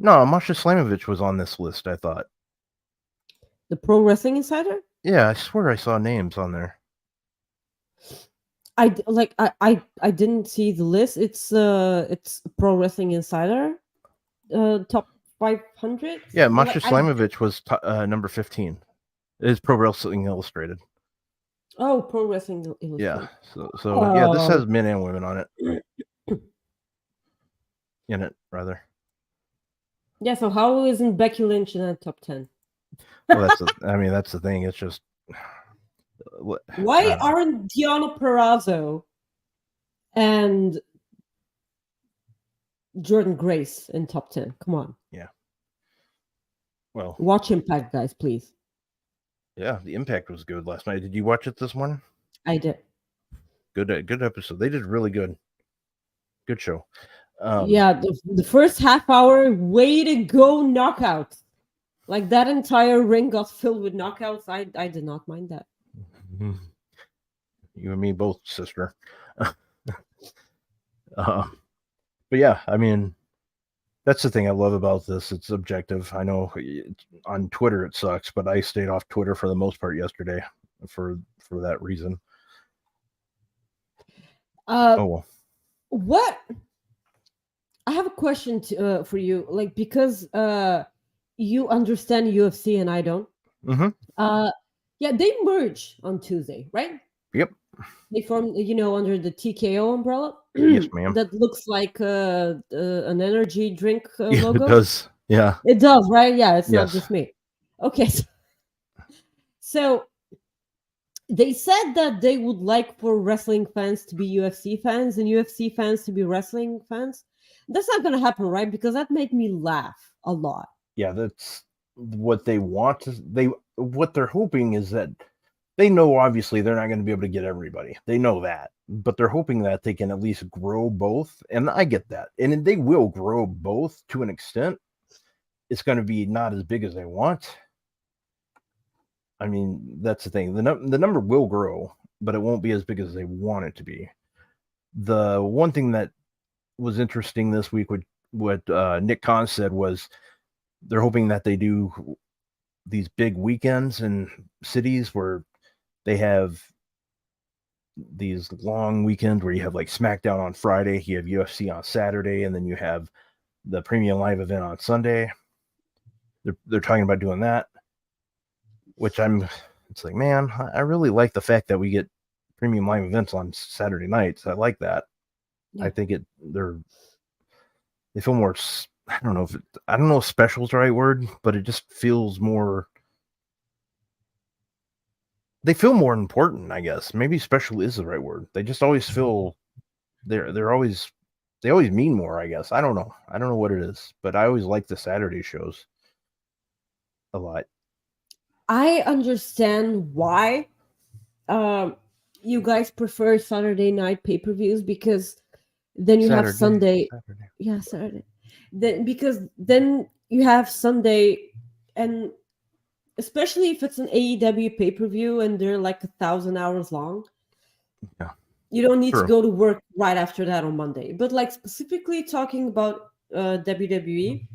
S1: No, Masha Slamovich was on this list. I thought.
S2: The Pro Wrestling Insider?
S1: Yeah, I swear I saw names on there.
S2: I didn't see the list. It's Pro Wrestling Insider top 500.
S1: Yeah,
S2: But like
S1: Masha Slamovich was number 15. It is Pro Wrestling Illustrated.
S2: oh, Pro Wrestling
S1: Yeah.
S2: Illustrated.
S1: So yeah, this
S2: Oh.
S1: has men and women on it. In it, rather.
S2: Yeah, so how isn't Becky Lynch in that top 10?
S1: Well, that's the thing. It's just
S2: Why aren't Diana Perrazzo and Jordan Grace in top 10? Come on.
S1: yeah. Well,
S2: Watch Impact, guys, please.
S1: yeah, the Impact was good last night. Did you watch it this morning?
S2: I did.
S1: Good episode. They did really good. Good show.
S2: Yeah, the first half hour, way to go knockouts. Like that entire ring got filled with knockouts. I did not mind that.
S1: You and me both, sister. But yeah, I mean, that's the thing I love about this. It's objective. I know on Twitter it sucks, but I stayed off Twitter for the most part yesterday for that reason. Oh well.
S2: What? I have a question for you. Like because you understand UFC and I don't.
S1: Mm-hmm.
S2: Yeah, they merge on Tuesday, right?
S1: Yep.
S2: They form, under the TKO umbrella.
S1: Yes, ma'am.
S2: That looks like an energy drink
S1: Yeah,
S2: logo.
S1: it does. Yeah.
S2: It does, right? Yeah, it's not
S1: Yes.
S2: just me. Okay, so they said that they would like for wrestling fans to be UFC fans and UFC fans to be wrestling fans. That's not going to happen, right? Because that made me laugh a lot.
S1: Yeah, that's what they want. What they're hoping is that they know obviously they're not going to be able to get everybody. They know that, but they're hoping that they can at least grow both. And I get that, and they will grow both to an extent. It's going to be not as big as they want. I mean, that's the thing. The number will grow, but it won't be as big as they want it to be. The one thing that was interesting this week, what Nick Khan said, was they're hoping that they do these big weekends in cities where they have these long weekends where you have like SmackDown on Friday, you have UFC on Saturday, and then you have the premium live event on Sunday. they're talking about doing that, which it's like, man, I really like the fact that we get premium live events on Saturday nights. I like that.
S2: Yeah.
S1: I think they feel more, I don't know if special is the right word, but it just feels more, they feel more important, I guess. Maybe special is the right word. They just always feel they always mean more, I guess. I don't know what it is, but I always like the Saturday shows a lot.
S2: I understand why you guys prefer Saturday night pay-per-views, because then you have Sunday. Yeah, Saturday. Then you have Sunday, and especially if it's an AEW pay-per-view and they're like 1,000 hours long.
S1: Yeah.
S2: You don't need to go to work right after that on Monday. But like specifically talking about WWE,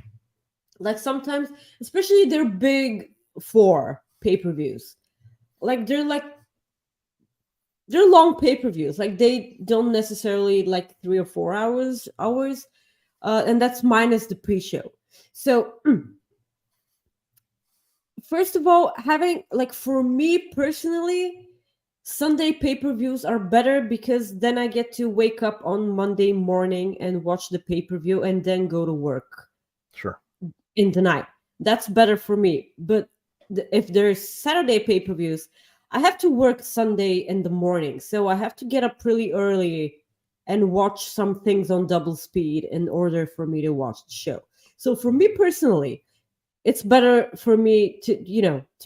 S2: like sometimes, especially their big four pay-per-views, like they're long pay-per-views. Like they don't necessarily like 3 or 4 hours, and that's minus the pre-show. So first of all, having like, for me personally, Sunday pay-per-views are better because then I get to wake up on Monday morning and watch the pay-per-view and then go to work.
S1: Sure.
S2: In the night. That's better for me. But if there's Saturday pay-per-views, I have to work Sunday in the morning. So I have to get up really early and watch some things on double speed in order for me to watch the show. So for me personally, it's better for me to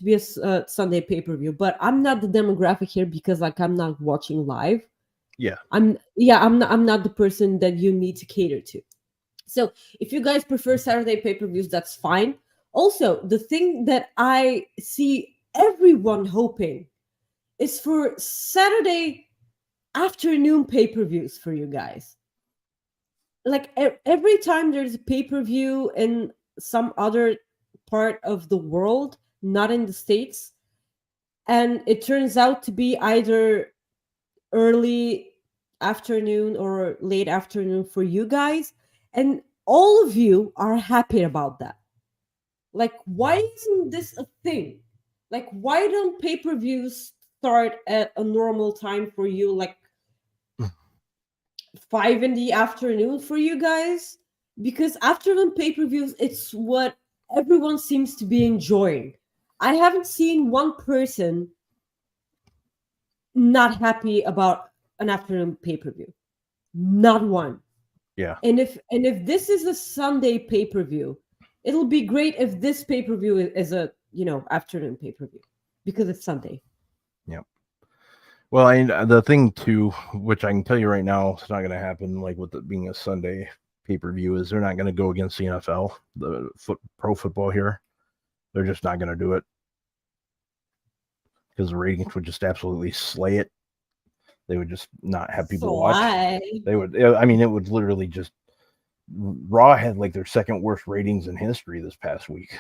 S2: be a Sunday pay-per-view, but I'm not the demographic here because like I'm not watching live. I'm not the person that you need to cater to. So if you guys prefer Saturday pay-per-views, that's fine. Also, the thing that I see everyone hoping is for Saturday afternoon pay-per-views for you guys. Like every time there's a pay-per-view in some other part of the world, not in the States, and it turns out to be either early afternoon or late afternoon for you guys, and all of you are happy about that. Like, why isn't this a thing? Like, why don't pay-per-views start at a normal time for you, like 5 in the afternoon for you guys? Because afternoon pay-per-views, it's what everyone seems to be enjoying. I haven't seen one person not happy about an afternoon pay-per-view. Not one.
S1: Yeah.
S2: And if this is a Sunday pay-per-view, it'll be great if this pay-per-view is a afternoon pay-per-view because it's Sunday.
S1: Yep. Well, the thing too, which I can tell you right now, it's not going to happen. Like with it being a Sunday pay-per-view, is they're not going to go against the NFL, the pro football here. They're just not going to do it because the ratings would just absolutely slay it. They would just not have people watch. They would. I mean, it would literally just. Raw had like their second worst ratings in history this past week.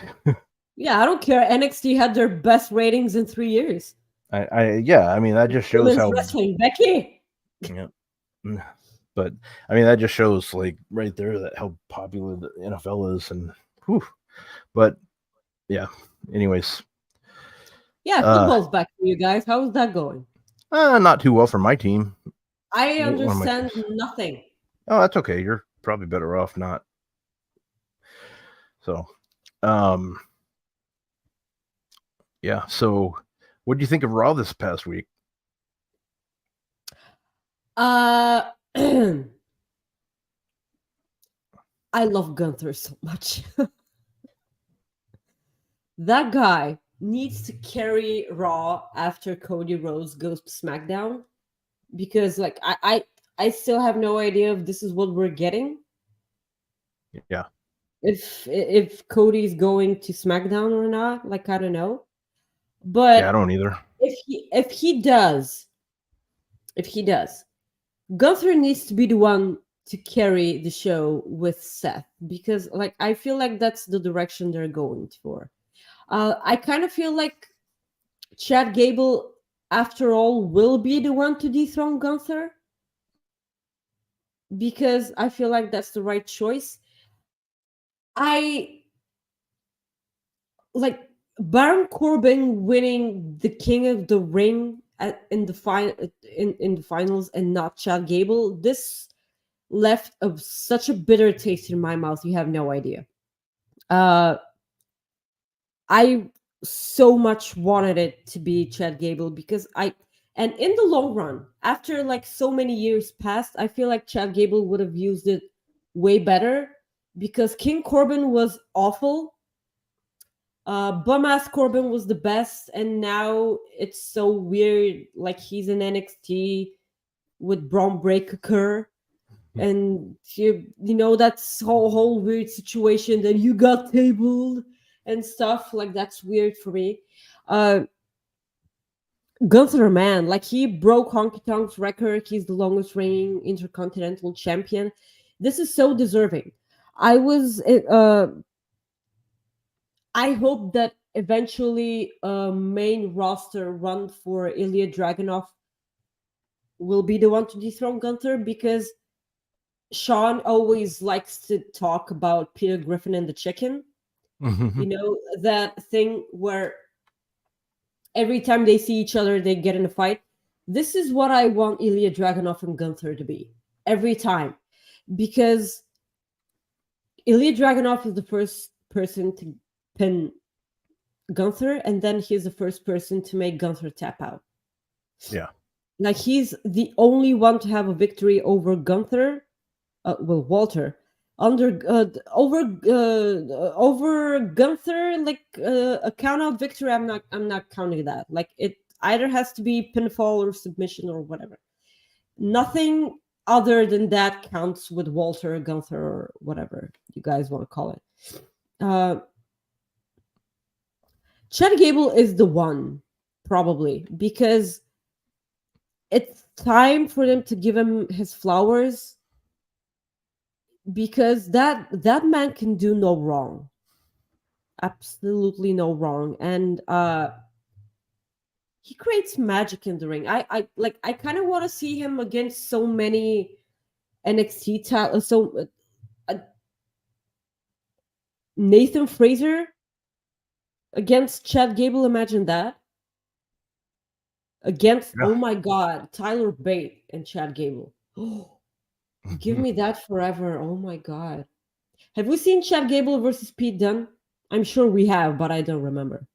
S2: Yeah, I don't care. NXT had their best ratings in 3 years.
S1: I mean, that just shows how
S2: wrestling, Becky.
S1: Yeah, but I mean, that just shows like right there that how popular the NFL is, and whew. But yeah. Anyways.
S2: Yeah, football's back for you guys. How's that going?
S1: Not too well for my team.
S2: I understand nothing.
S1: Oh, that's okay. You're probably better off not. So, yeah. So, what do you think of Raw this past week?
S2: I love Gunther so much. That guy needs to carry Raw after Cody Rhodes goes to SmackDown, because like I still have no idea if this is what we're getting.
S1: Yeah.
S2: If Cody's going to SmackDown or not, like I don't know. But
S1: yeah, I don't either.
S2: If he does, Gunther needs to be the one to carry the show with Seth, because like I feel like that's the direction they're going for. I kind of feel like Chad Gable, after all, will be the one to dethrone Gunther, because I feel like that's the right choice. I like Baron Corbin winning the King of the Ring in the in the finals and not Chad Gable. This left such a bitter taste in my mouth. You have no idea. Uh, I so much wanted it to be Chad Gable because and in the long run, after like so many years passed, I feel like Chad Gable would have used it way better because King Corbin was awful. Bum ass Corbin was the best, and now it's so weird. Like he's in NXT with Braun Breaker, and you know that's whole weird situation that you got tabled and stuff like that's weird for me. Gunther, man, like he broke Honky Tonk's record. He's the longest reigning intercontinental champion. This is so deserving. I was I hope that eventually a main roster run for Ilya Dragunov will be the one to dethrone Gunther because Sean always likes to talk about Peter Griffin and the chicken. You know, that thing where every time they see each other, they get in a fight. This is what I want Ilya Dragunov and Gunther to be every time. Because Ilya Dragunov is the first person to pin Gunther, and then he's the first person to make Gunther tap out.
S1: Yeah.
S2: Like he's the only one to have a victory over Gunther. Walter over Gunther, like a count out victory. I'm not counting that. Like it either has to be pinfall or submission or whatever. Nothing other than that counts with Walter, Gunther, or whatever you guys want to call it. Chad Gable is the one, probably, because it's time for them to give him his flowers. Because that man can do no wrong, absolutely no wrong, and he creates magic in the ring. I kind of want to see him against so many NXT talent. Nathan Fraser against Chad Gable. Imagine that. Against oh my god, Tyler Bate and Chad Gable. Give me that forever. Oh my god. Have we seen Chad Gable versus Pete Dunne? I'm sure we have, but I don't remember.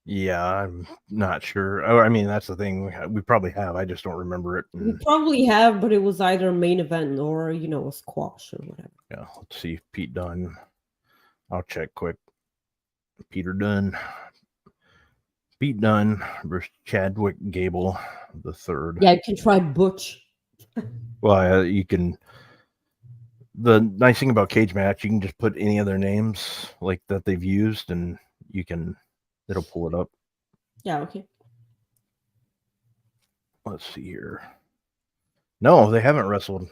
S1: Yeah, I'm not sure. Oh, I mean, that's the thing. We probably have. I just don't remember it.
S2: We probably have, but it was either a main event or, you know, a squash or whatever.
S1: Yeah, let's see. Pete Dunne. I'll check quick. Peter Dunne. Pete Dunne versus Chadwick Gable the third.
S2: Yeah, you can try Butch.
S1: Well, you can. The nice thing about Cage Match, you can just put any of their names like that they've used, and it'll pull it up.
S2: Yeah, okay.
S1: Let's see here. No, they haven't wrestled.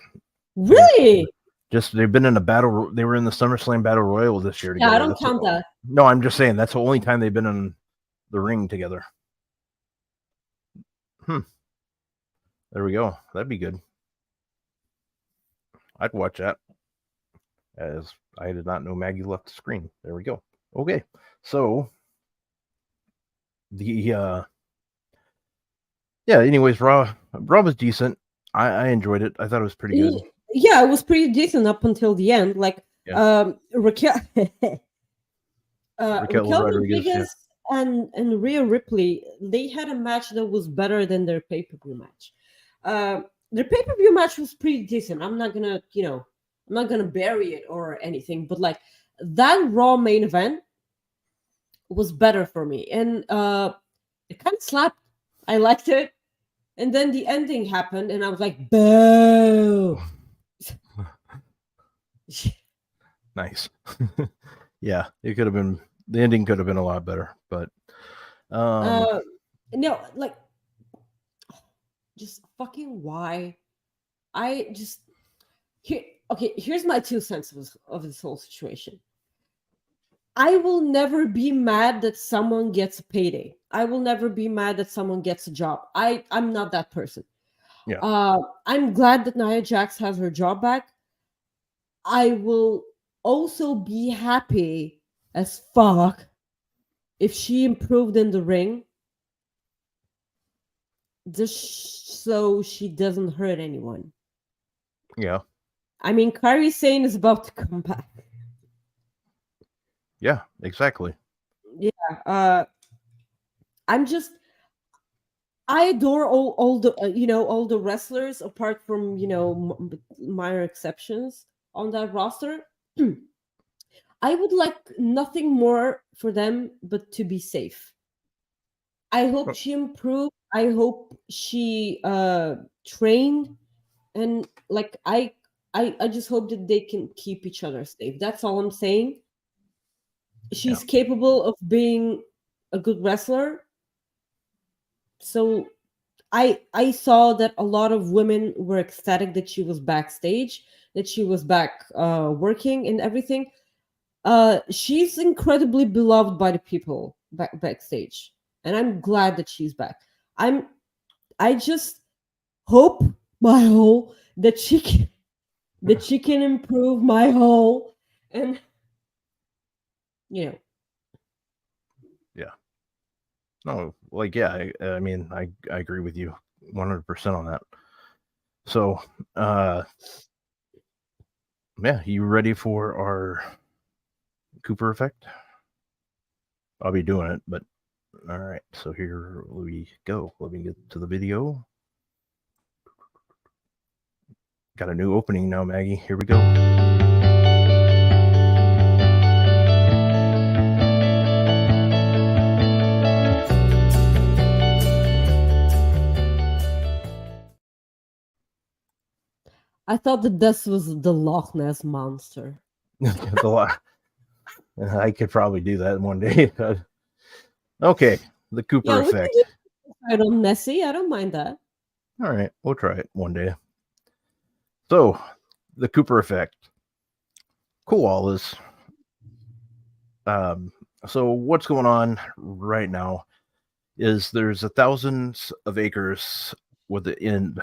S2: Really?
S1: They've been in a battle. They were in the SummerSlam Battle Royal this year together.
S2: Yeah, I don't count that.
S1: No, I'm just saying that's the only time they've been in the ring together. There we go. That'd be good. I'd watch that. As I did not know Maggie left the screen. There we go. Okay. So anyways, Raw was decent. I enjoyed it. I thought it was pretty good.
S2: Yeah, it was pretty decent up until the end. Like Raquel Rodriguez and Rhea Ripley, they had a match that was better than their pay-per-view match. Their pay-per-view match was pretty decent. I'm not gonna bury it or anything, but like that Raw main event was better for me, and it kind of slapped. I liked it, and then the ending happened, and I was like, "Boo!"
S1: Nice. Yeah, it could have been. The ending could have been a lot better, but
S2: no, like just fucking why? Here's my 2 cents of this whole situation. I will never be mad that someone gets a payday. I will never be mad that someone gets a job. I'm not that person.
S1: Yeah.
S2: I'm glad that Nia Jax has her job back. I will also be happy as fuck if she improved in the ring, just so she doesn't hurt anyone.
S1: Yeah.
S2: I mean, Kairi Sane is about to come back.
S1: Yeah, exactly.
S2: Yeah. I'm just I adore all the all the wrestlers apart from minor exceptions on that roster. I would like nothing more for them but to be safe. I hope she improved. I hope she trained, and like I just hope that they can keep each other safe. That's all I'm saying. She's capable of being a good wrestler. So I saw that a lot of women were ecstatic that she was backstage, that she was back working and everything. She's incredibly beloved by the people backstage, and I'm glad that she's back. I just hope my whole that she can improve my whole, and
S1: Yeah. No, like, yeah, I mean, I agree with you 100% on that. So, yeah, you ready for our Cooper effect? I'll be doing it, but all right. So here we go. Let me get to the video. Got a new opening now, Maggie. Here we go.
S2: I thought that this was the Loch Ness monster.
S1: a lot. I could probably do that one day. Okay, the Cooper effect.
S2: I don't messy. I don't mind that.
S1: All right, we'll try it one day. So, the Cooper effect. Koalas. So what's going on right now is there's thousands of acres in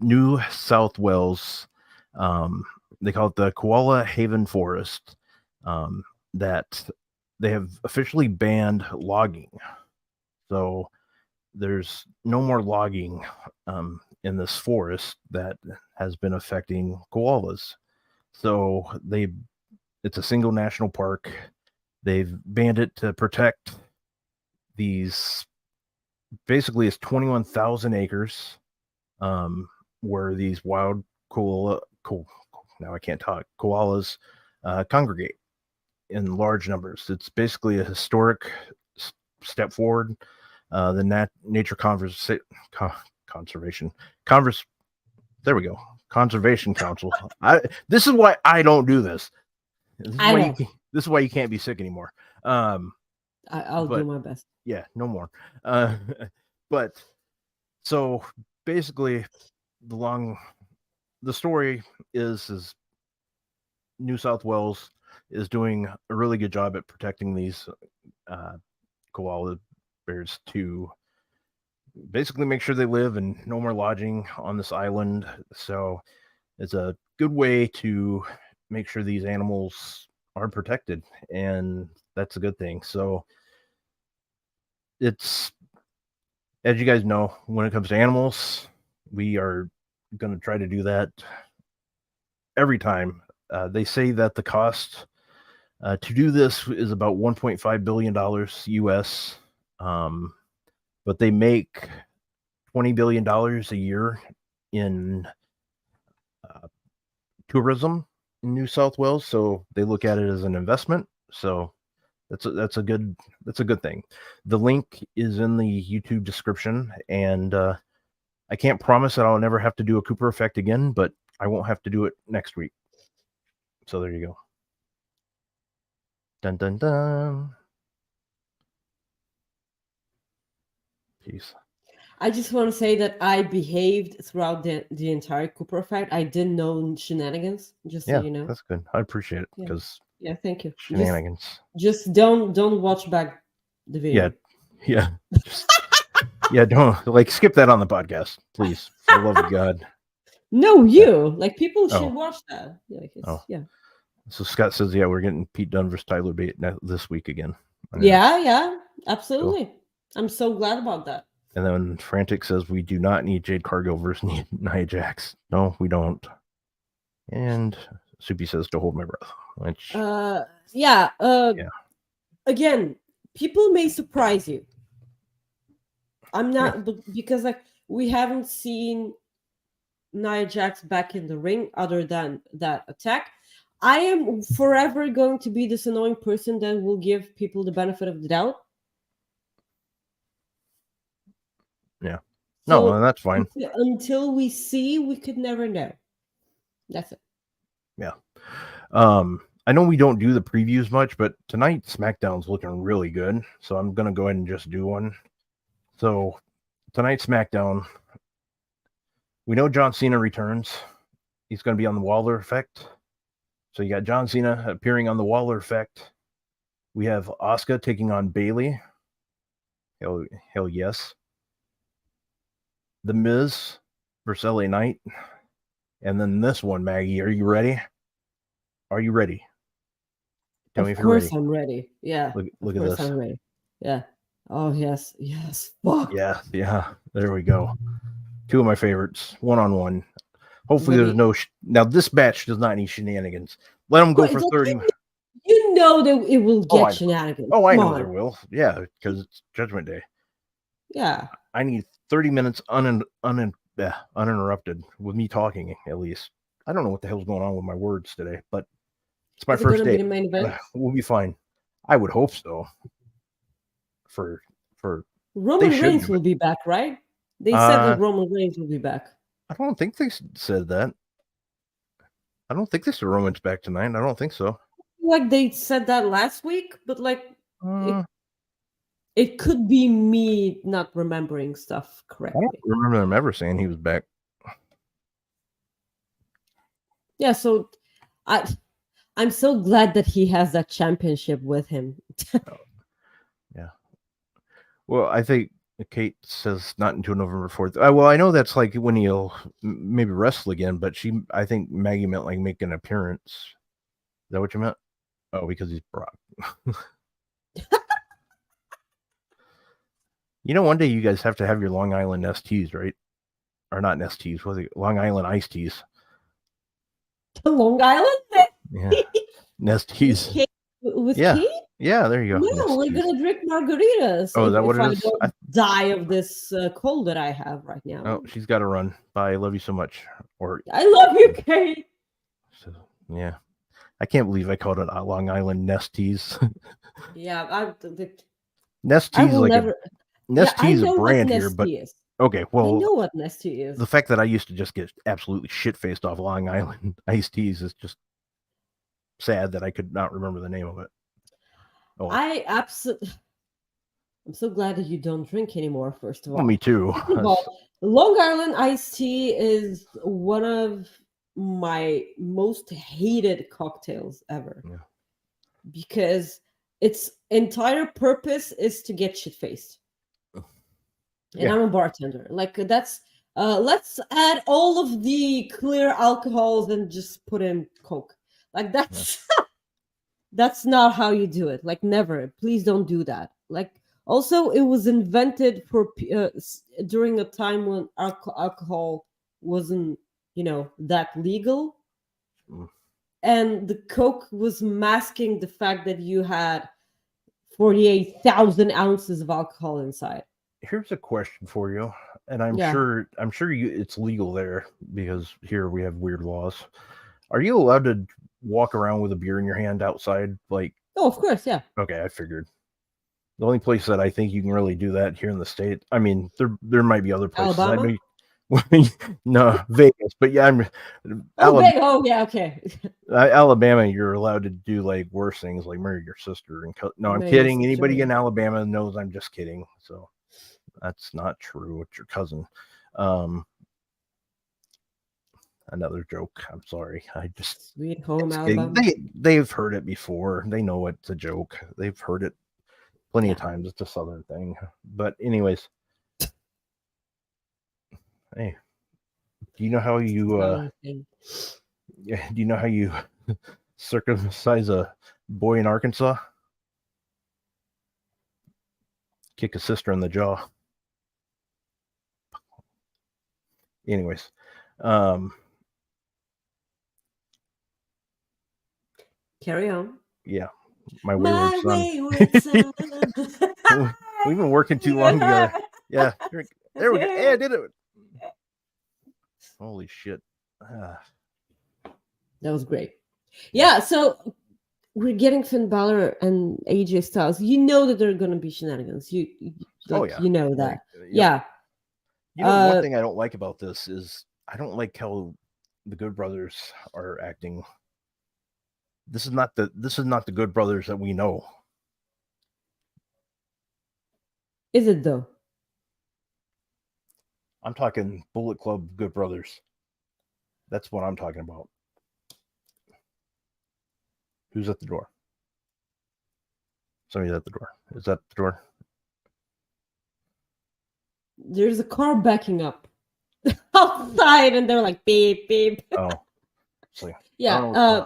S1: New South Wales. They call it the Koala Haven Forest. That they have officially banned logging. So there's no more logging in this forest that has been affecting koalas. So it's a single national park. They've banned it to protect these. Basically, it's 21,000 acres where these wild now I can't talk, koalas congregate in large numbers. It's basically a historic step forward. The Nature Conservation there we go. Conservation Council. This is why I don't do this. This is why you can't be sick anymore.
S2: I'll do my best.
S1: Yeah, no more. But so basically, the story is New South Wales is doing a really good job at protecting these koala bears to basically make sure they live and no more lodging on this island. So it's a good way to make sure these animals are protected, and that's a good thing. So it's, as you guys know, when it comes to animals, we are going to try to do that every time. They say that the cost to do this is about $1.5 billion US, but they make $20 billion a year in tourism in New South Wales. So they look at it as an investment. So that's a good thing. The link is in the YouTube description, and I can't promise that I'll never have to do a Cooper effect again, but I won't have to do it next week. So there you go. Dun dun dun. Peace.
S2: I just want to say that I behaved throughout the entire Cooper effect. I didn't know shenanigans. Just so you know.
S1: That's good. I appreciate it because
S2: thank you.
S1: Shenanigans.
S2: Just don't watch back the video.
S1: Yeah. Don't skip that on the podcast, please. For the love of God.
S2: No, people should watch that. Yeah.
S1: So Scott says, we're getting Pete Dunne versus Tyler Bate this week again.
S2: Yeah, absolutely. Cool. I'm so glad about that.
S1: And then Frantic says, we do not need Jade Cargill versus Nia Jax. No, we don't. And Soupy says to hold my breath. Which,
S2: yeah. Again, people may surprise you. I'm not, because like we haven't seen Nia Jax back in the ring other than that attack. I am forever going to be this annoying person that will give people the benefit of the doubt.
S1: Yeah. No, so that's fine.
S2: Until we see, we could never know. That's it.
S1: Yeah. I know we don't do the previews much, but tonight SmackDown's looking really good. So I'm going to go ahead and just do one. So tonight SmackDown, we know John Cena returns. He's going to be on the Waller Effect. So you got John Cena appearing on the Waller Effect. We have Asuka taking on Bayley. Hell yes. The Miz versus LA Knight. And then this one, Maggie, are you ready? Are you ready?
S2: Tell me if you're ready. Of course I'm ready. Yeah.
S1: Look at this.
S2: I'm ready. Yeah. Oh, yes. Fuck.
S1: Yeah. There we go. Two of my favorites, one-on-one. Hopefully there's no... Now, this match does not need shenanigans. Let them go for 30 minutes.
S2: You know that it will get shenanigans.
S1: Oh, I know there will. Yeah, because it's Judgment Day.
S2: Yeah.
S1: I need 30 minutes uninterrupted with me talking, at least. I don't know what the hell's going on with my words today, but it's my first day. We'll be fine. I would hope so. For
S2: Roman Reigns will be back, right? They said that Roman Reigns will be back.
S1: I don't think they said that. I don't think they said Roman's back tonight. I don't think so.
S2: Like they said that last week, but like it could be me not remembering stuff correctly.
S1: I don't remember them ever saying he was back.
S2: Yeah, so I'm so glad that he has that championship with him.
S1: Yeah. Well, I think Kate says not until November 4th. Well, I know that's like when he'll maybe wrestle again, but I think Maggie meant like make an appearance. Is that what you meant? Oh, because he's Brock. You know, one day you guys have to have your Long Island STs, right? Or not STs, was it Long Island iced teas?
S2: Long Island?
S1: Yeah. Nesties.
S2: With Kate?
S1: Yeah, there you go.
S2: No, we're gonna drink margaritas.
S1: Oh, is that what it is?
S2: I don't die of this cold that I have right now.
S1: Oh, she's got to run. Bye. I love you so much.
S2: I love you, Kate.
S1: So, yeah. I can't believe I called it Long Island Nesties.
S2: Yeah,
S1: Nesties like Nestea is a brand here, but okay, well,
S2: I know what Nestea is.
S1: The fact that I used to just get absolutely shit-faced off Long Island iced teas is just sad that I could not remember the name of it.
S2: Oh. I'm so glad that you don't drink anymore, first of all.
S1: Well, me too.
S2: Long Island iced tea is one of my most hated cocktails ever.
S1: Yeah.
S2: Because its entire purpose is to get shit-faced. And I'm a bartender. Like that's let's add all of the clear alcohols and just put in Coke. Like that's that's not how you do it. Like never. Please don't do that. Like also it was invented for during a time when alcohol wasn't, that legal. And the Coke was masking the fact that you had 48,000 ounces of alcohol inside.
S1: Here's a question for you, and I'm sure it's legal there because here we have weird laws. Are you allowed to walk around with a beer in your hand outside? Like,
S2: oh, of course, yeah.
S1: Okay, I figured. The only place that I think you can really do that here in the state. I mean, there might be other places.
S2: Alabama?
S1: No, Vegas, but yeah,
S2: okay.
S1: Alabama, you're allowed to do like worse things, like marry your sister and no, I'm kidding. Anybody in Alabama knows I'm just kidding. So. That's not true. It's your cousin. Another joke. I'm sorry. I just
S2: Sweet home Alabama.
S1: They've heard it before. They know it's a joke. They've heard it plenty of times. It's a Southern thing. But anyways, hey, do you know how you circumcise a boy in Arkansas? kick his sister in the jaw. Anyways,
S2: Carry on.
S1: yeah, my wayward son.
S2: Wayward son.
S1: We've been working too long together. Yeah, there we go. Hey, I did it. Holy shit.
S2: That was great. Yeah, so we're getting Finn Balor and AJ Styles. You know that there are going to be shenanigans. You know that. Yeah.
S1: You know, one thing I don't like about this is I don't like how the Good Brothers are acting. This is not the Good Brothers that we know.
S2: Is it though?
S1: I'm talking Bullet Club Good Brothers. That's what I'm talking about. Who's at the door? Somebody's at the door. Is that the door?
S2: There's a car backing up outside, and they're like beep beep.
S1: Oh, so,
S2: yeah.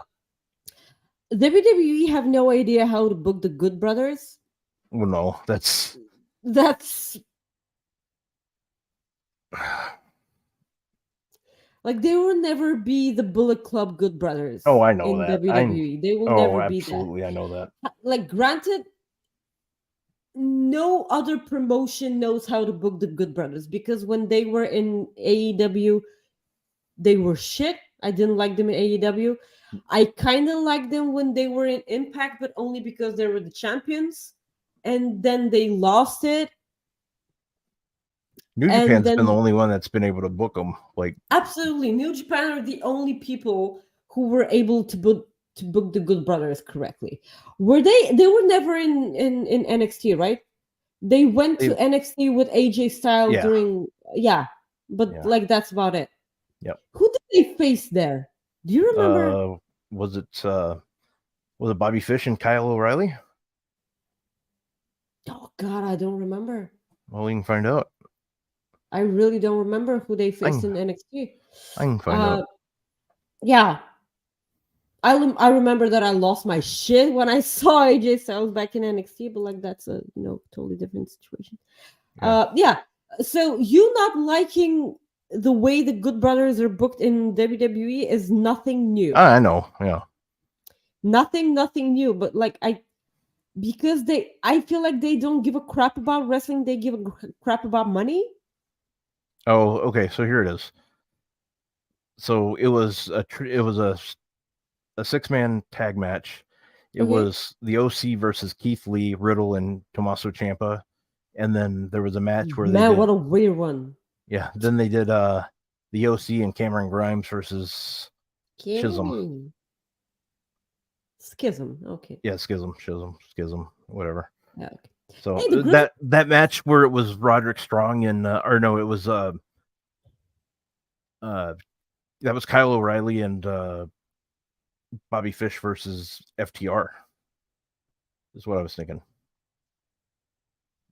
S2: WWE have no idea how to book the Good Brothers.
S1: Well, no, that's
S2: like they will never be the Bullet Club Good Brothers.
S1: Oh, I know
S2: in
S1: that.
S2: WWE. They will never be that.
S1: Absolutely, I know that.
S2: Like, granted, no other promotion knows how to book the Good Brothers, because when they were in AEW, they were shit. I didn't like them in AEW. I kind of liked them when they were in Impact, but only because they were the champions. And then they lost it.
S1: New Japan's been the only one that's been able to book them. Like,
S2: absolutely, New Japan are the only people who were able to book the Good Brothers correctly. Were they? They were never in NXT, right? They went to NXT with AJ Styles during, but like that's about it.
S1: Yep.
S2: Who did they face there? Do you remember?
S1: Was it Bobby Fish and Kyle O'Reilly?
S2: Oh God, I don't remember.
S1: Well, we can find out.
S2: I really don't remember who they faced in NXT.
S1: I can find out.
S2: Yeah. I remember that I lost my shit when I saw AJ Styles back in NXT, but like that's a totally different situation. Yeah. So you not liking the way the Good Brothers are booked in WWE is nothing new.
S1: I know, yeah.
S2: Nothing new, but like I feel like they don't give a crap about wrestling. They give a crap about money.
S1: Oh, okay. So here it is. So it was a 6-man tag match. It was the OC versus Keith Lee, Riddle, and Tommaso Ciampa, and then there was a match where
S2: what a weird one.
S1: Yeah, then they did the OC and Cameron Grimes versus Schism.
S2: Okay.
S1: Yeah, Schism, whatever.
S2: Yeah, okay.
S1: So that match where it was Roderick Strong and it was that was Kyle O'Reilly and Bobby Fish versus FTR. Is what I was thinking.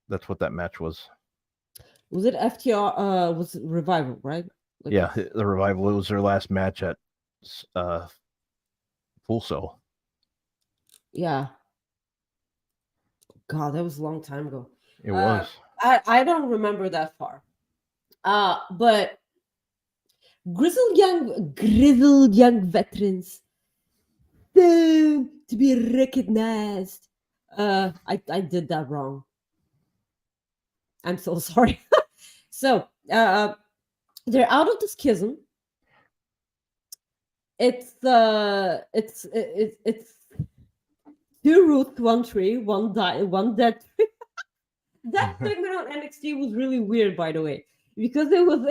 S1: That's what that match was.
S2: Was it FTR? Was it Revival, right?
S1: Like, yeah, the Revival. It was their last match at Full Sail.
S2: Yeah. God, that was a long time ago.
S1: It was.
S2: I don't remember that far. But grizzled young veterans to be recognized. I did that wrong. I'm so sorry. So they're out of the schism. It's 2 Ruth, 1 tree, 1 dead tree. That segment on NXT was really weird, by the way, because it was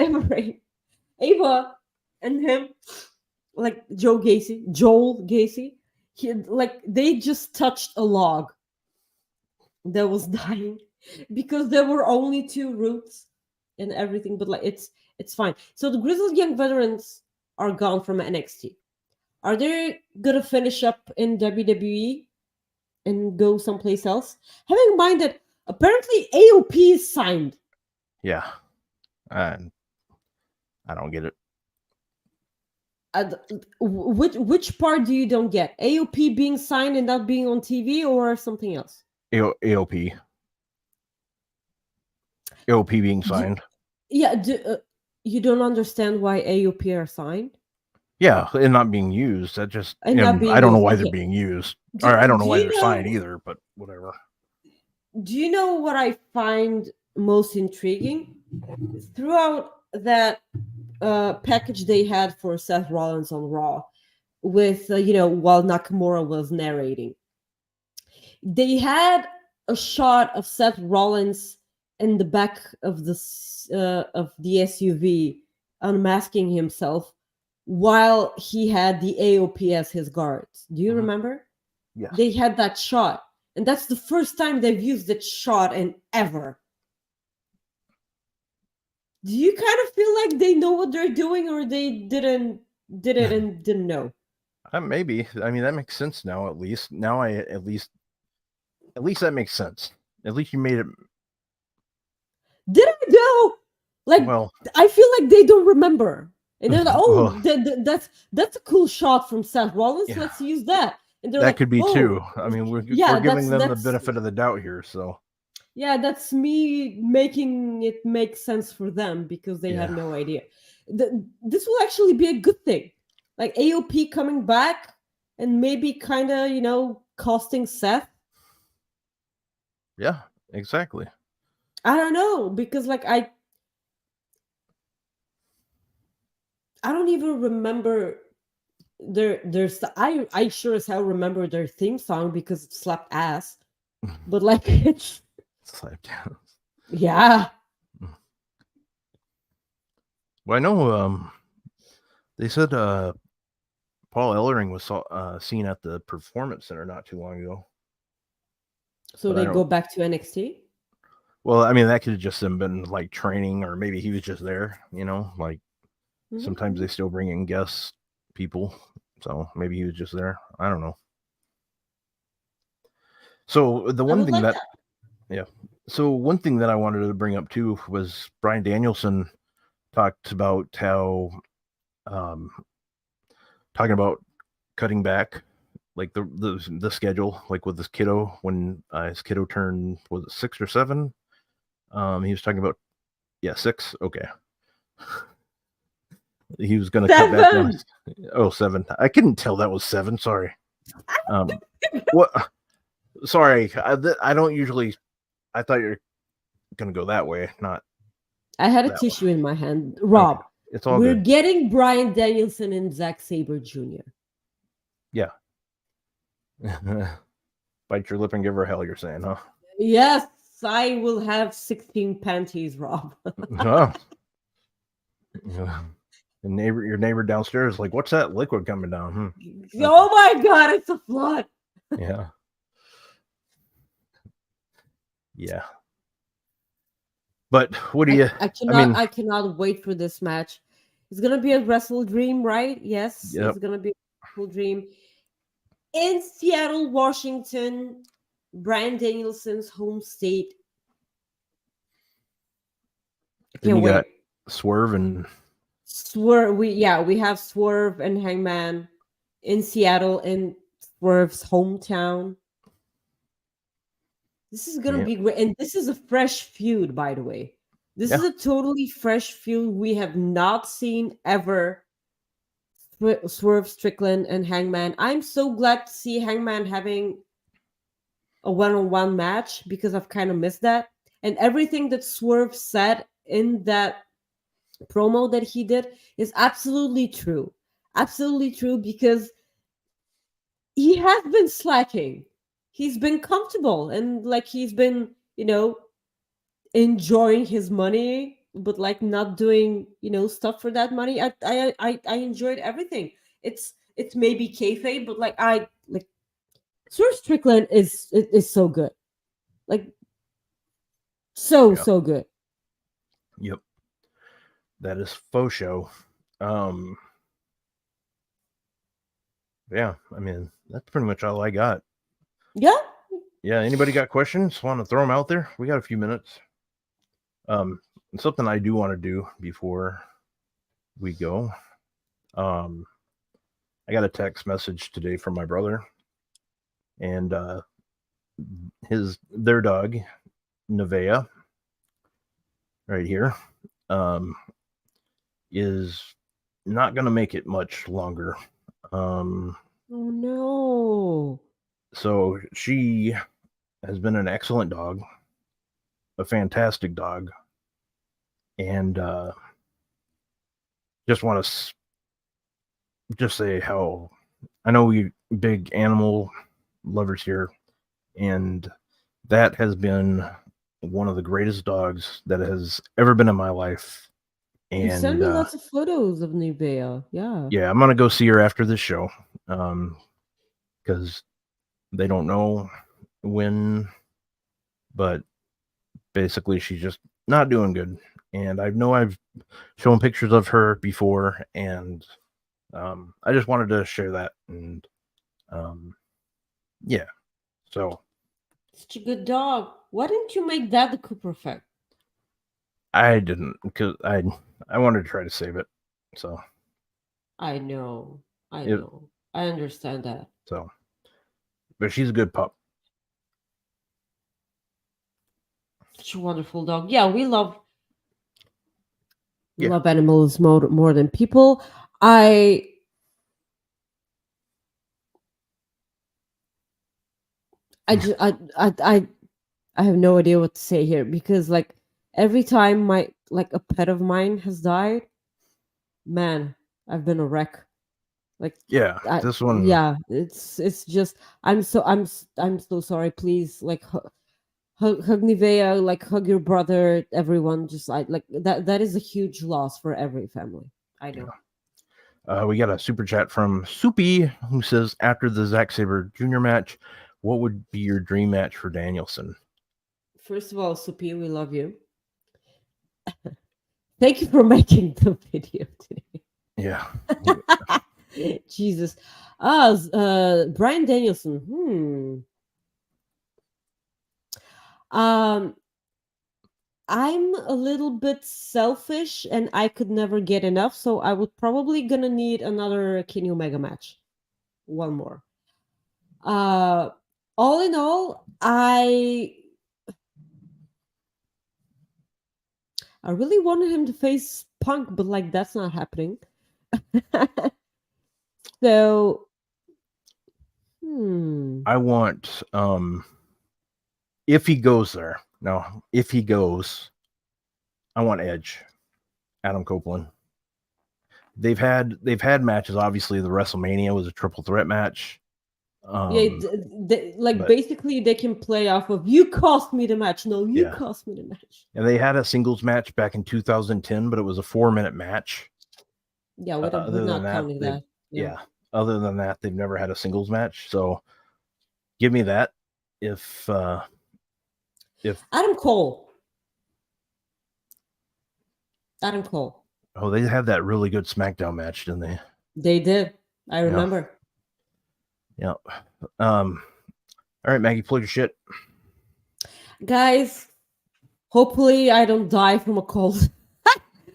S2: Ava and him, like Joel Gacy. They just touched a log that was dying because there were only 2 roots and everything, but like it's fine. So the grizzled young veterans are gone from NXT. Are they gonna finish up in WWE and go someplace else? Having in mind that apparently AOP is signed.
S1: Yeah. I don't get it.
S2: Which part do you don't get? AOP being signed and not being on TV, or something else?
S1: AOP. AOP being signed.
S2: Yeah, you don't understand why AOP are signed
S1: Yeah, and not being used. That just,
S2: and not
S1: I
S2: being
S1: don't know
S2: used.
S1: why they're
S2: Okay.
S1: being used. Or I don't know
S2: Do
S1: why
S2: you
S1: they're signed
S2: know?
S1: either, but whatever.
S2: Do you know what I find most intriguing? Throughout that package they had for Seth Rollins on Raw, with while Nakamura was narrating, they had a shot of Seth Rollins in the back of the SUV unmasking himself while he had the AOP as his guards. Do you
S1: Mhm.
S2: remember?
S1: Yes.
S2: They had that shot, and that's the first time they've used that shot in ever. Do you kind of feel like they know what they're doing, or they did it and didn't know?
S1: Maybe. I mean, that makes sense now. At least now, at least that makes sense. At least you made it.
S2: Did I know? Like,
S1: Well,
S2: I feel like they don't remember, and they're like,
S1: well,
S2: "Oh, that's a cool shot from Seth Rollins.
S1: yeah,
S2: Let's use that." And they're
S1: that
S2: like,
S1: could be too.
S2: "Oh,
S1: I mean, we're
S2: yeah,
S1: giving them the benefit of the doubt here, so
S2: that's me making it make sense for them because they had
S1: yeah,
S2: no idea." This will actually be a good thing, like AOP coming back and maybe kind of costing Seth.
S1: yeah, exactly.
S2: I don't know, because like I don't even remember I sure as hell remember their theme song because it slapped ass. But like it's
S1: Slap down.
S2: yeah.
S1: Well, I know. They said Paul Ellering was seen at the Performance Center not too long ago,
S2: So
S1: but I
S2: they go
S1: don't.
S2: back to NXT.
S1: Well, I mean, that could have just been like training, or maybe he was just there. Like sometimes
S2: Mm-hmm.
S1: they still bring in guest people, so maybe he was just there. I don't know. So the
S2: I
S1: one
S2: would
S1: thing
S2: like
S1: that,
S2: that.
S1: yeah. So one thing that I wanted to bring up too was Brian Danielson talked about how, um, talking about cutting back, like the schedule, like with his kiddo when his kiddo turned, was it 6 or 7? He was talking about, yeah, 6. Okay, he was going to cut back down.
S2: 7.
S1: Oh, 7. I couldn't tell that was 7. Sorry. Um, what? Sorry, I don't usually. I thought you're gonna go that way, not
S2: I had a
S1: that way.
S2: tissue in my hand.
S1: Okay,
S2: Rob,
S1: it's all
S2: we're
S1: good.
S2: getting Brian Danielson and Zack Sabre Jr.
S1: Yeah. Bite your lip and give her hell. You're saying, huh?
S2: Yes, I will have 16 panties, Rob.
S1: Oh. Yeah. Your neighbor downstairs, like, what's that liquid coming down? Okay.
S2: Oh my god, it's a flood.
S1: Yeah. Yeah. But what do you? I mean,
S2: I cannot wait for this match. It's gonna be a Wrestle Dream, right? Yes,
S1: yep.
S2: it's gonna be a Wrestle Dream in Seattle, Washington, Brian Danielson's home state. I
S1: Then
S2: can't
S1: you got
S2: wait.
S1: Swerve and
S2: Swerve, we have Swerve and Hangman in Seattle, in Swerve's hometown. This is gonna
S1: yeah,
S2: be great, and this is a fresh feud, by the way. This is
S1: yeah,
S2: a totally fresh feud we have not seen ever. Swerve Strickland and Hangman. I'm so glad to see Hangman having a one-on-one match because I've kind of missed that. And everything that Swerve said in that promo that he did is absolutely true. Absolutely true, because he has been slacking. He's been comfortable and like he's been, enjoying his money, but like not doing, stuff for that money. I enjoyed everything. It's maybe kayfabe, but like I like Swerve Strickland is so good. Like
S1: yeah,
S2: so good.
S1: yep. That is faux show. Um, yeah. I mean, that's pretty much all I got.
S2: Yeah.
S1: Yeah. Anybody got questions? Want to throw them out there? We got a few minutes. Something I do want to do before we go. Um, I got a text message today from my brother, and their dog Nevea right here, is not going to make it much longer.
S2: Oh no.
S1: So she has been an excellent dog, a fantastic dog, and just want to just say how I know we big animal lovers here, and that has been one of the greatest dogs that has ever been in my life.
S2: You sent
S1: And
S2: me lots of photos of Nivea. Yeah.
S1: yeah, I'm gonna go see her after this show, because they don't know when, but basically she's just not doing good. And I know I've shown pictures of her before, and I just wanted to share that. And yeah, so
S2: Such a good dog. Why didn't you make that the Cooper effect?
S1: I didn't, because I wanted to try to save it. So
S2: I know. I
S1: it
S2: know. I understand that.
S1: so, but she's a good pup.
S2: Such a wonderful dog. Yeah, we
S1: Yeah.
S2: love animals more than people. I just I have no idea what to say here because like every time my like a pet of mine has died, man, I've been a wreck. Like
S1: Yeah, this one.
S2: yeah, it's just I'm so sorry. Please like hug Nivea, like hug your brother, everyone. Just like that is a huge loss for every family. I know.
S1: We got a super chat from Soupy who says, after the Zack Sabre Jr. match, what would be your dream match for Danielson?
S2: First of all, Supi, we love you. Thank you for making the video today.
S1: Yeah.
S2: Jesus. Brian Danielson. Um, I'm a little bit selfish and I could never get enough, so I would probably gonna need another Kenny Omega match. One more. Uh, all in all, I really wanted him to face Punk, but like that's not happening. So,
S1: I want, if he goes there, no, if he goes, I want Edge, Adam Copeland. They've had matches. Obviously, the WrestleMania was a triple threat match.
S2: yeah, basically they can play off of you cost me the match. No, you cost me the match.
S1: And they had a singles match back in 2010, but it was a 4-minute match.
S2: Yeah, we're not counting that.
S1: Yeah. Other than that, they've never had a singles match. So give me that. If
S2: Adam Cole.
S1: Oh, they had that really good SmackDown match, didn't they?
S2: They did. I remember.
S1: Yeah. All right, Maggie, plug your shit.
S2: Guys, hopefully I don't die from a cold.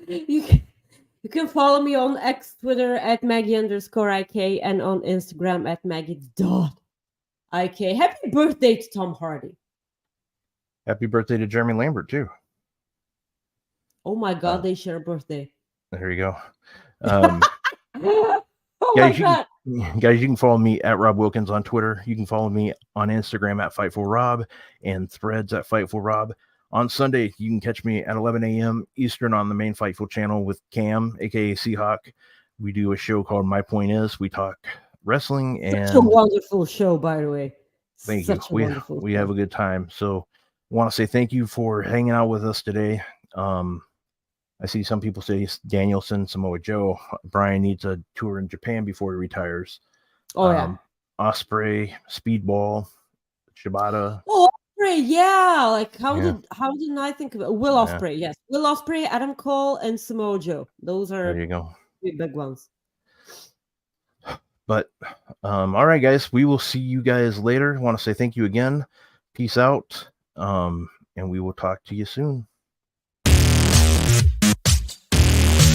S2: You can follow me on X, Twitter at Maggie_IK and on Instagram at Maggie.IK. Happy birthday to Tom Hardy.
S1: Happy birthday to Jeremy Lambert, too.
S2: Oh my God, they share a birthday.
S1: There you go.
S2: Oh
S1: guys,
S2: my God.
S1: Guys, you can follow me at Rob Wilkins on Twitter. You can follow me on Instagram at FightfulRob and Threads at FightfulRob. On Sunday, you can catch me at 11 a.m. Eastern on the main Fightful channel with Cam, aka Seahawk. We do a show called My Point Is. We talk wrestling, and
S2: such a wonderful show, by the way.
S1: Thank you. We have a good time. So I want to say thank you for hanging out with us today. I see some people say Danielson, Samoa Joe, Brian needs a tour in Japan before he retires.
S2: Oh, yeah.
S1: Osprey, Speedball, Shibata.
S2: Oh, Osprey, yeah. Like how did I think of it? Will Osprey, yes. Will Osprey, Adam Cole, and Samoa Joe. Those are
S1: there you go.
S2: Big ones.
S1: But all right, guys, we will see you guys later. I want to say thank you again. Peace out. And we will talk to you soon.